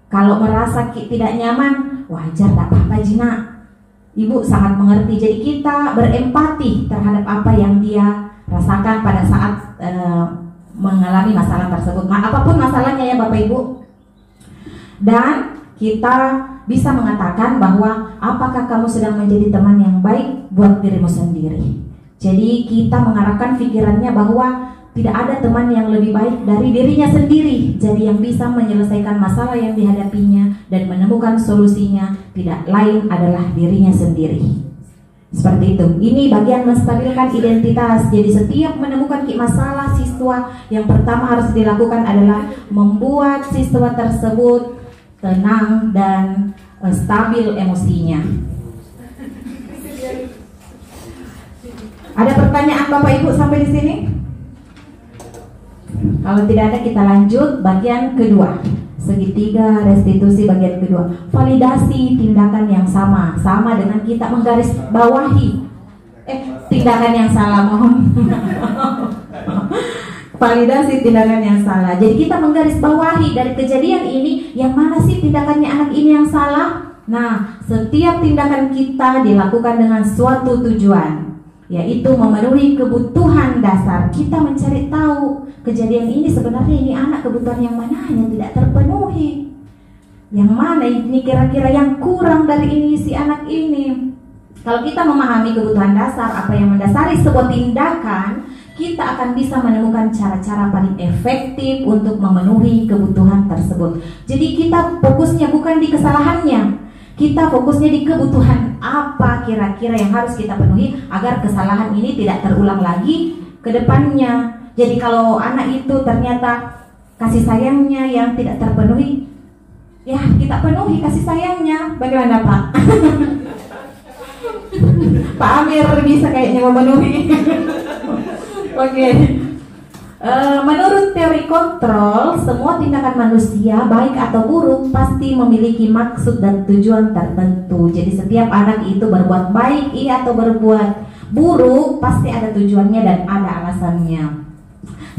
Kalau merasa ki tidak nyaman wajar, tak apa-apa Jina. Ibu sangat mengerti. Jadi kita berempati terhadap apa yang dia rasakan pada saat mengalami masalah tersebut. Apapun masalahnya ya Bapak Ibu. Dan kita bisa mengatakan bahwa apakah kamu sedang menjadi teman yang baik buat dirimu sendiri. Jadi kita mengarahkan pikirannya bahwa tidak ada teman yang lebih baik dari dirinya sendiri. Jadi yang bisa menyelesaikan masalah yang dihadapinya dan menemukan solusinya tidak lain adalah dirinya sendiri. Seperti itu. Ini bagian menstabilkan identitas. Jadi setiap menemukan masalah siswa, yang pertama harus dilakukan adalah membuat siswa tersebut tenang dan stabil emosinya. Ada pertanyaan Bapak Ibu sampai di sini? Kalau tidak ada, kita lanjut bagian kedua. Segitiga restitusi bagian kedua. Validasi tindakan yang sama dengan kita menggaris bawahi tindakan yang salah, mohon. Validasi tindakan yang salah. Jadi kita menggaris bawahi dari kejadian ini, yang mana sih tindakannya anak ini yang salah? Nah, setiap tindakan kita dilakukan dengan suatu tujuan, yaitu memenuhi kebutuhan dasar. Kita mencari tahu kejadian ini sebenarnya ini anak kebutuhan yang mana yang tidak terpenuhi, yang mana ini kira-kira yang kurang dari ini si anak ini. Kalau kita memahami kebutuhan dasar, apa yang mendasari sebuah tindakan, kita akan bisa menemukan cara-cara paling efektif untuk memenuhi kebutuhan tersebut. Jadi kita fokusnya bukan di kesalahannya, kita fokusnya di kebutuhan apa kira-kira yang harus kita penuhi agar kesalahan ini tidak terulang lagi ke depannya. Jadi kalau anak itu ternyata kasih sayangnya yang tidak terpenuhi, ya kita penuhi kasih sayangnya. Bagaimana Pak? Pak Amir bisa kayaknya memenuhi. Oke. Menurut teori kontrol, semua tindakan manusia baik atau buruk pasti memiliki maksud dan tujuan tertentu. Jadi setiap anak itu berbuat baik atau berbuat buruk pasti ada tujuannya dan ada alasannya.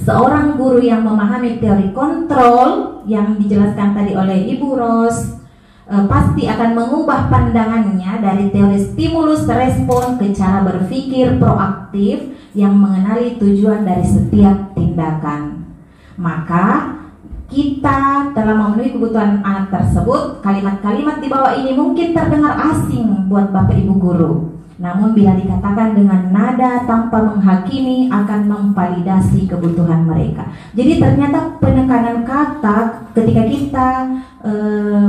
Seorang guru yang memahami teori kontrol yang dijelaskan tadi oleh Ibu Ros pasti akan mengubah pandangannya dari teori stimulus respon ke cara berpikir proaktif yang mengenali tujuan dari setiap tindakan. Maka kita telah memenuhi kebutuhan anak tersebut. Kalimat-kalimat di bawah ini mungkin terdengar asing buat Bapak Ibu guru, namun bila dikatakan dengan nada tanpa menghakimi akan memvalidasi kebutuhan mereka. Jadi ternyata penekanan kata ketika kita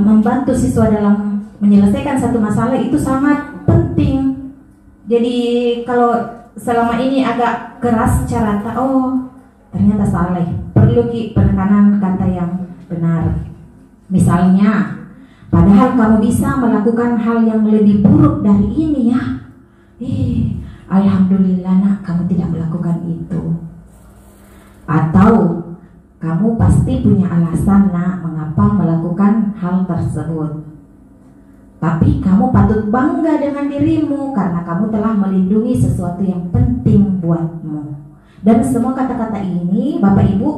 membantu siswa dalam menyelesaikan satu masalah itu sangat penting. Jadi kalau selama ini agak keras cara ternyata salah, perlu penekanan kata yang benar. Misalnya, padahal kamu bisa melakukan hal yang lebih buruk dari ini ya. Alhamdulillah nak, kamu tidak melakukan itu. Atau kamu pasti punya alasan nak mengapa melakukan hal tersebut. Tapi kamu patut bangga dengan dirimu karena kamu telah melindungi sesuatu yang penting buatmu. Dan semua kata-kata ini Bapak Ibu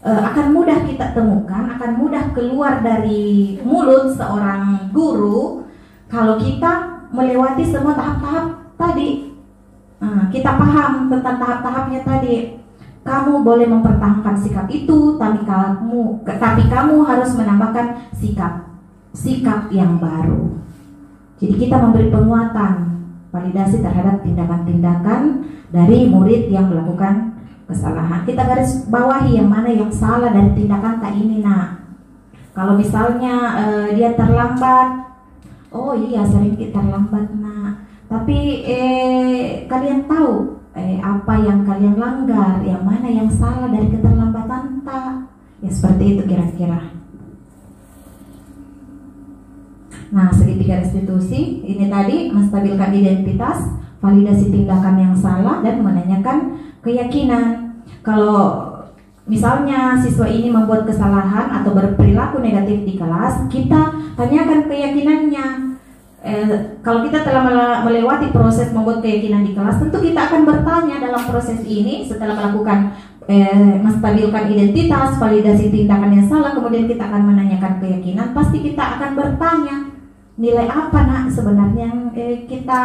akan mudah kita temukan, akan mudah keluar dari mulut seorang guru kalau kita melewati semua tahap-tahap tadi. Kita paham tentang tahap-tahapnya tadi. Kamu boleh mempertahankan sikap itu, tapi kamu harus menambahkan sikap yang baru. Jadi kita memberi penguatan, validasi terhadap tindakan-tindakan dari murid yang melakukan kesalahan. Kita garis bawahi yang mana yang salah dari tindakan tak ini nak. Kalau misalnya dia terlambat, oh iya sering kita terlambat nak. Tapi kalian tahu apa yang kalian langgar, yang mana yang salah dari keterlambatan tak? Ya seperti itu kira-kira. Nah, segitiga restitusi ini tadi menstabilkan identitas, validasi tindakan yang salah, dan menanyakan keyakinan. Kalau misalnya siswa ini membuat kesalahan atau berperilaku negatif di kelas, kita tanyakan keyakinannya. Kalau kita telah melewati proses membuat keyakinan di kelas, tentu kita akan bertanya dalam proses ini setelah melakukan menstabilkan identitas, validasi tindakan yang salah, kemudian kita akan menanyakan keyakinan. Pasti kita akan bertanya, nilai apa nak sebenarnya yang kita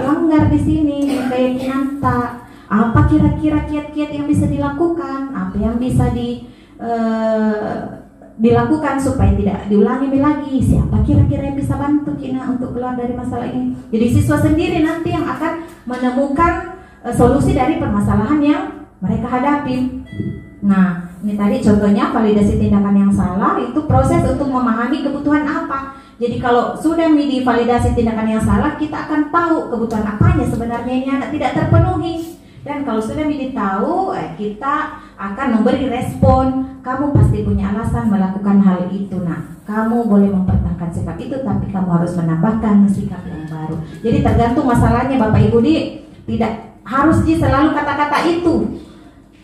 langgar di sini, keyakinan tak? Apa kira-kira kiat-kiat yang bisa dilakukan? Apa yang bisa dilakukan supaya tidak diulangi lagi. Siapa kira-kira yang bisa bantu Kina untuk keluar dari masalah ini? Jadi siswa sendiri nanti yang akan menemukan solusi dari permasalahan yang mereka hadapi. Nah, ini tadi contohnya validasi tindakan yang salah itu proses untuk memahami kebutuhan apa. Jadi kalau sudah divalidasi tindakan yang salah, kita akan tahu kebutuhan apanya sebenarnya ini anak tidak terpenuhi. Dan kalau sudah tahu, kita akan memberi respon. Kamu pasti punya alasan melakukan hal itu. Nah, kamu boleh mempertahankan sikap itu, tapi kamu harus menambahkan sikap yang baru. Jadi tergantung masalahnya Bapak Ibu tidak harus selalu kata-kata itu.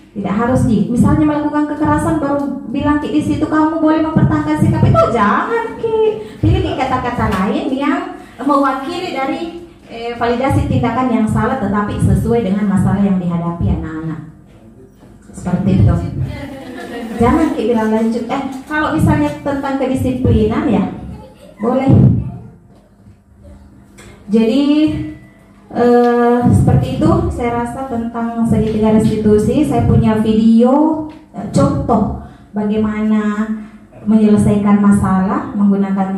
Tidak harus misalnya melakukan kekerasan baru bilang di situ kamu boleh mempertahankan sikap itu, jangan pilih kata-kata lain yang mewakili dari validasi tindakan yang salah tetapi sesuai dengan masalah yang dihadapi anak-anak. Seperti itu. Jangan bilang lanjut. Kalau misalnya tentang kedisiplinan ya boleh. Jadi seperti itu saya rasa tentang segitiga restitusi. Saya punya video contoh bagaimana menyelesaikan masalah menggunakan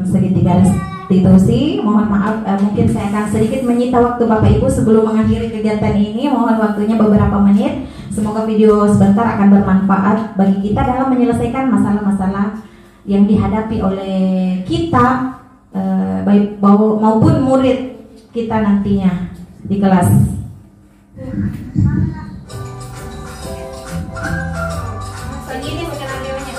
segitiga restitusi. Mohon maaf mungkin saya akan sedikit menyita waktu Bapak Ibu sebelum mengakhiri kegiatan ini. Mohon waktunya beberapa menit. Semoga video sebentar akan bermanfaat bagi kita dalam menyelesaikan masalah-masalah yang dihadapi oleh kita baik maupun murid kita nantinya di kelas. Begini mungkin radionya.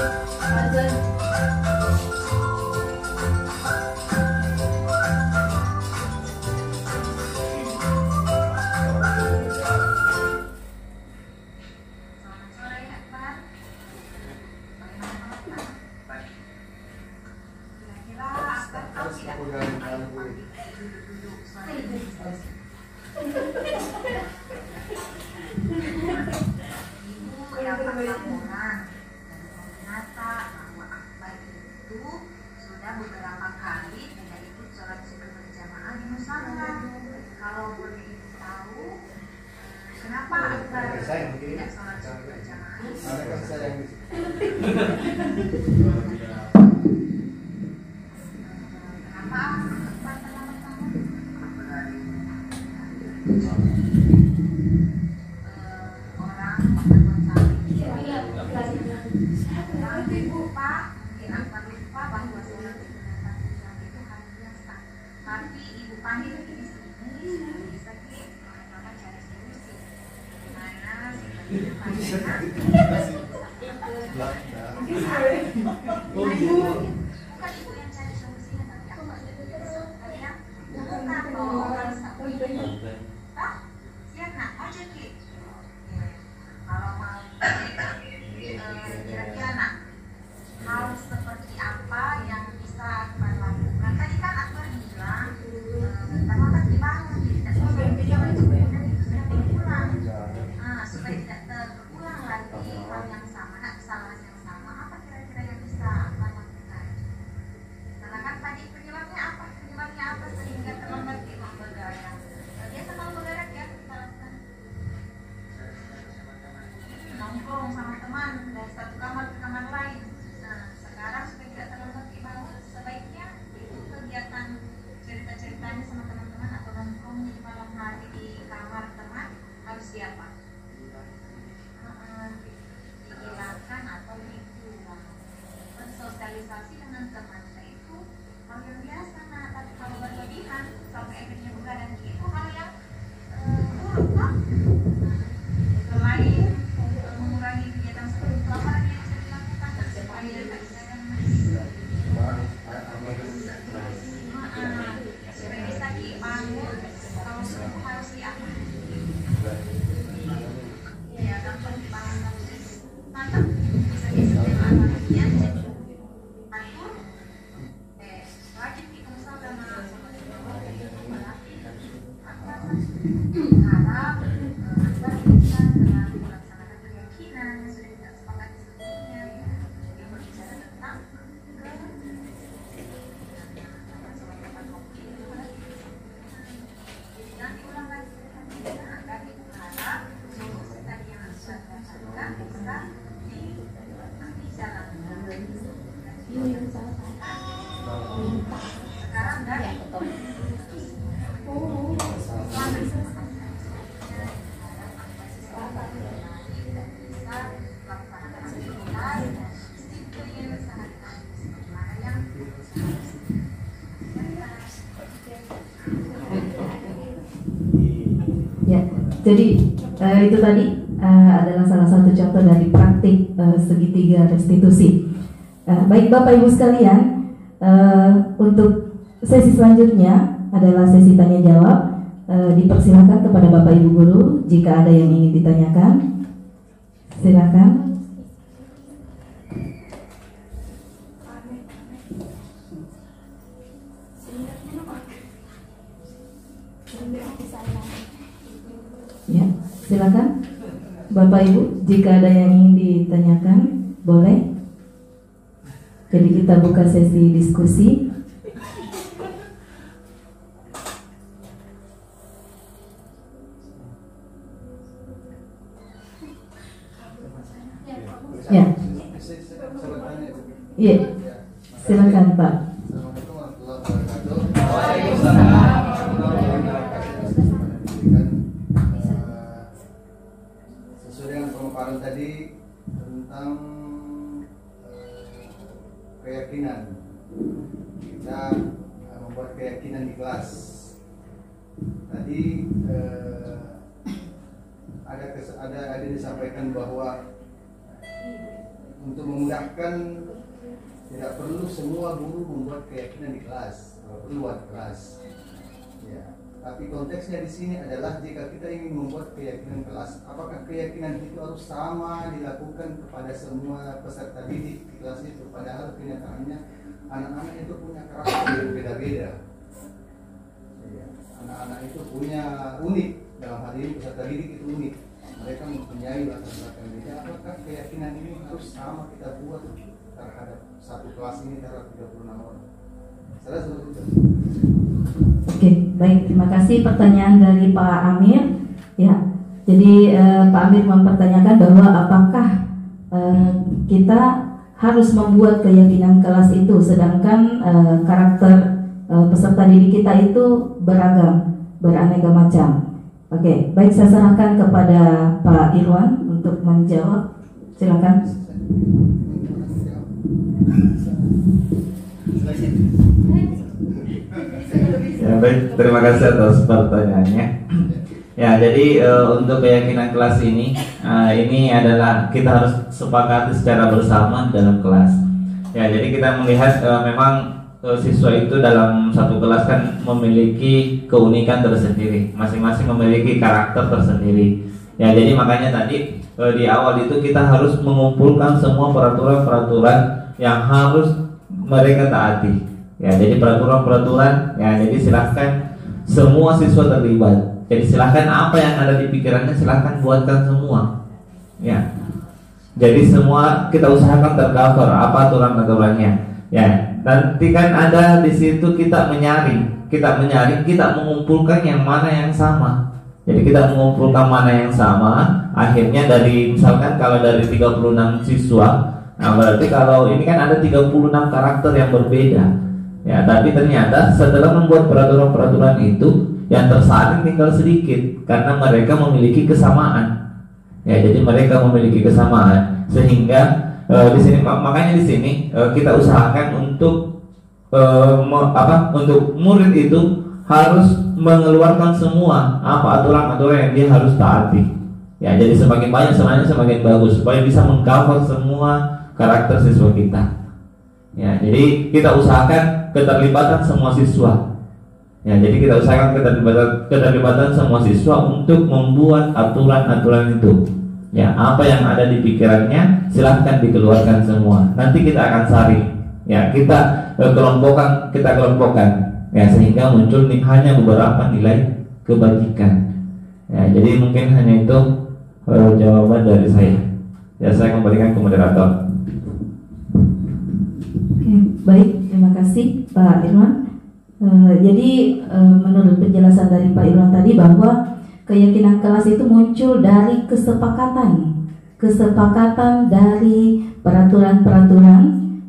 Jadi itu tadi adalah salah satu contoh dari praktik segitiga restitusi. Baik Bapak Ibu sekalian, untuk sesi selanjutnya adalah sesi tanya jawab. Dipersilakan kepada Bapak Ibu guru jika ada yang ingin ditanyakan. Silakan. Ya, silakan Bapak Ibu, jika ada yang ingin ditanyakan, boleh. Jadi kita buka sesi diskusi. Ya. Iya. Silakan Pak. Sesuai dengan pemaparan tadi tentang keyakinan, kita membuat keyakinan di kelas. Tadi ada disampaikan bahwa untuk memudahkan tidak perlu semua guru membuat keyakinan di kelas, kalau perlu buat kelas. Ya, tapi konteksnya di sini adalah jika kita ingin membuat keyakinan kelas, apakah keyakinan itu harus sama dilakukan kepada semua peserta didik di kelas itu? Padahal kenyataannya anak-anak itu punya karakter yang beda-beda. Ya, anak-anak itu punya unik, dalam hal ini peserta didik itu unik. Mereka mempunyai latar belakang beda. Apakah keyakinan ini harus sama kita buat terhadap satu kelas ini terhadap 36 orang? Saya seperti itu. Oke, baik, terima kasih pertanyaan dari Pak Amir. Ya, jadi Pak Amir mempertanyakan bahwa apakah kita harus membuat keyakinan kelas itu, sedangkan karakter peserta didik kita itu beragam, beraneka macam. Oke, baik, saya serahkan kepada Pak Irwan untuk menjawab. Silakan. Ya, baik, terima kasih atas pertanyaannya. Ya, jadi untuk keyakinan kelas ini adalah kita harus sepakati secara bersama dalam kelas. Ya, jadi kita melihat memang siswa itu dalam satu kelas kan memiliki keunikan tersendiri, masing-masing memiliki karakter tersendiri. Ya, jadi makanya tadi di awal itu kita harus mengumpulkan semua peraturan-peraturan yang harus mereka taati. Ya, jadi peraturan-peraturan, ya, jadi silahkan semua siswa terlibat. Jadi silahkan apa yang ada di pikirannya silahkan buatkan semua. Ya, jadi semua kita usahakan tercover apa aturan-aturannya. Ya, nanti kan ada di situ kita menyaring, kita mengumpulkan yang mana yang sama. Jadi kita mengumpulkan mana yang sama. Akhirnya dari misalkan kalau dari 36 siswa, nah berarti kalau ini kan ada 36 karakter yang berbeda. Ya, tapi ternyata setelah membuat peraturan-peraturan itu yang tersaring tinggal sedikit karena mereka memiliki kesamaan. Ya, jadi mereka memiliki kesamaan sehingga di sini makanya di sini kita usahakan untuk untuk murid itu harus mengeluarkan semua apa aturan-aturan yang dia harus taati. Ya, jadi semakin banyak sebenarnya semakin bagus supaya bisa mengcover semua karakter siswa kita. Ya, jadi kita usahakan keterlibatan semua siswa. Ya, jadi kita usahakan keterlibatan semua siswa untuk membuat aturan-aturan itu. Ya, apa yang ada di pikirannya silahkan dikeluarkan semua. Nanti kita akan saring. Ya, kita kelompokkan. Ya, sehingga muncul hanya beberapa nilai kebajikan. Ya, jadi mungkin hanya itu jawaban dari saya. Ya, saya kembalikan ke moderator. Oke, baik, terima kasih Pak Irwan. Jadi menurut penjelasan dari Pak Irwan tadi bahwa keyakinan kelas itu muncul dari kesepakatan dari peraturan-peraturan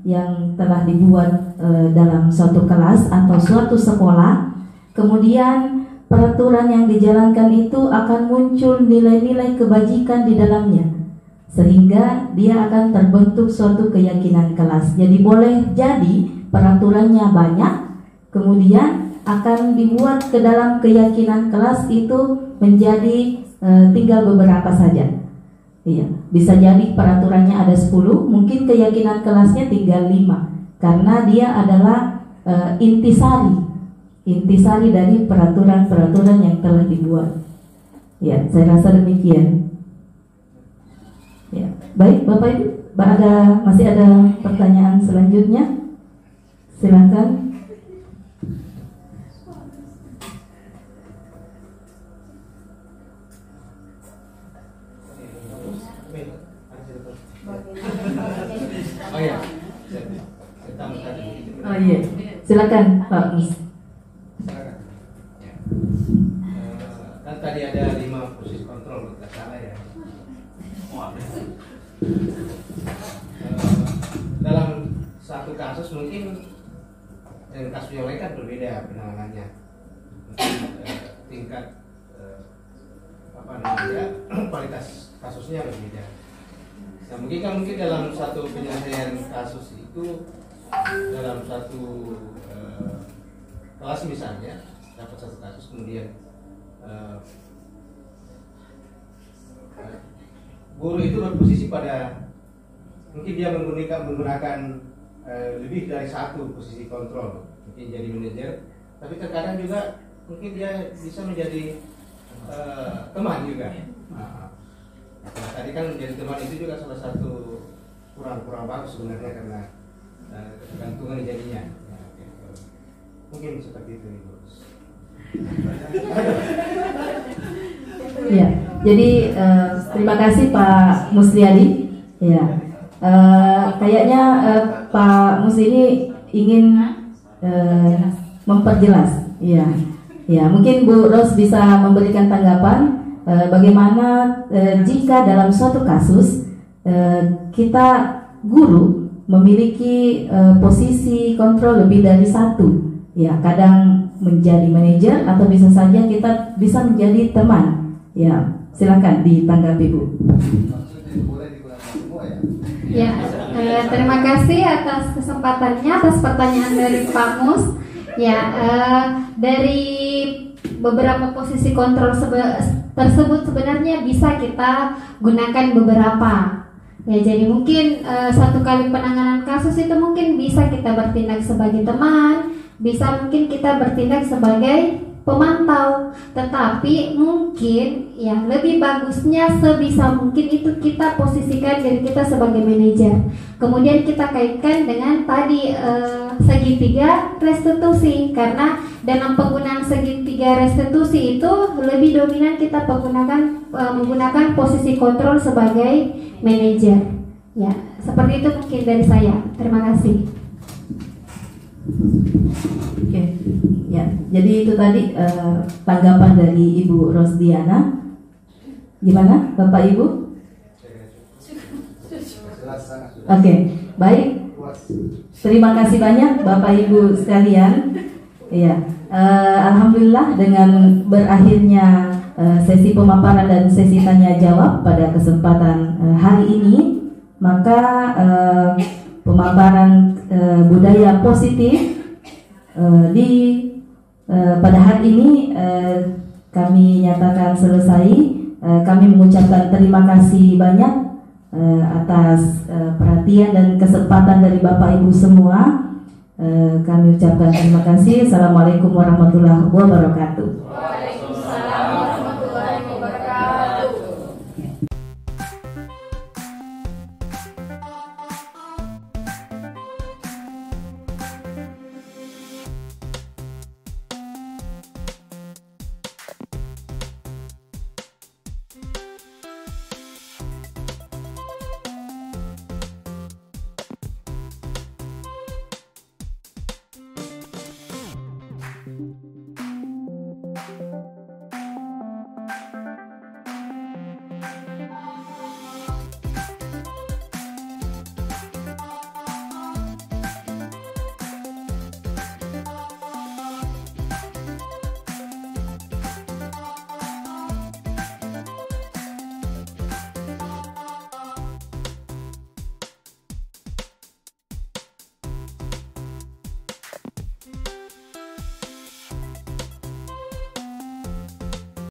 yang telah dibuat dalam suatu kelas atau suatu sekolah. Kemudian peraturan yang dijalankan itu akan muncul nilai-nilai kebajikan di dalamnya, sehingga dia akan terbentuk suatu keyakinan kelas. Jadi boleh jadi peraturannya banyak, kemudian akan dibuat ke dalam keyakinan kelas itu menjadi tinggal beberapa saja. Iya, bisa jadi peraturannya ada 10, mungkin keyakinan kelasnya tinggal 5, karena dia adalah intisari dari peraturan-peraturan yang telah dibuat. Ya, saya rasa demikian. Ya, baik Bapak Ibu, masih ada pertanyaan selanjutnya? Silakan. Oh iya. Oh iya. Silakan Pak Mus. Silakan. Ya. Kan tadi ada 5 posisi kontrol, tidak salah ya. Dalam satu kasus mungkin kasus yang lain kan berbeda penanganannya. Tingkat kualitas kasusnya berbeda. Nah, mungkin dalam satu penyelesaian kasus itu, dalam satu kelas misalnya dapat satu kasus, kemudian guru itu berposisi pada, mungkin dia menggunakan lebih dari satu posisi kontrol, mungkin jadi manajer, tapi terkadang juga mungkin dia bisa menjadi teman juga. Nah, tadi kan menjadi teman itu juga salah satu kurang bagus sebenarnya, karena ketergantungan jadinya. Mungkin seperti itu, Ibu. Ya, jadi terima kasih Pak Musliadi. Ya, kayaknya Pak Mus ini ingin memperjelas. Ya, ya, mungkin Bu Ros bisa memberikan tanggapan. Bagaimana jika dalam suatu kasus kita guru memiliki posisi kontrol lebih dari satu, ya kadang menjadi manajer atau bisa saja kita bisa menjadi teman. Ya, silakan ditanggapi Bu. Ya, terima kasih atas kesempatannya, atas pertanyaan dari Pak Mus. Ya, dari beberapa posisi kontrol tersebut sebenarnya bisa kita gunakan beberapa. Ya, jadi mungkin satu kali penanganan kasus itu mungkin bisa kita bertindak sebagai teman, bisa mungkin kita bertindak sebagai pemantau. Tetapi mungkin ya lebih bagusnya sebisa mungkin itu kita posisikan diri kita sebagai manajer. Kemudian kita kaitkan dengan tadi segitiga restitusi, karena dalam penggunaan segitiga restitusi itu lebih dominan kita menggunakan posisi kontrol sebagai manajer. Ya, seperti itu mungkin dari saya. Terima kasih. Oke, ya. Jadi itu tadi tanggapan dari Ibu Rosdiana. Gimana, Bapak Ibu? Oke, baik. Terima kasih banyak Bapak Ibu sekalian. Ya, alhamdulillah dengan berakhirnya sesi pemaparan dan sesi tanya jawab pada kesempatan hari ini, maka pemaparan budaya positif pada hari ini kami nyatakan selesai. Kami mengucapkan terima kasih banyak atas perhatian dan kesempatan dari Bapak Ibu semua. Kami ucapkan terima kasih. Assalamualaikum warahmatullahi wabarakatuh.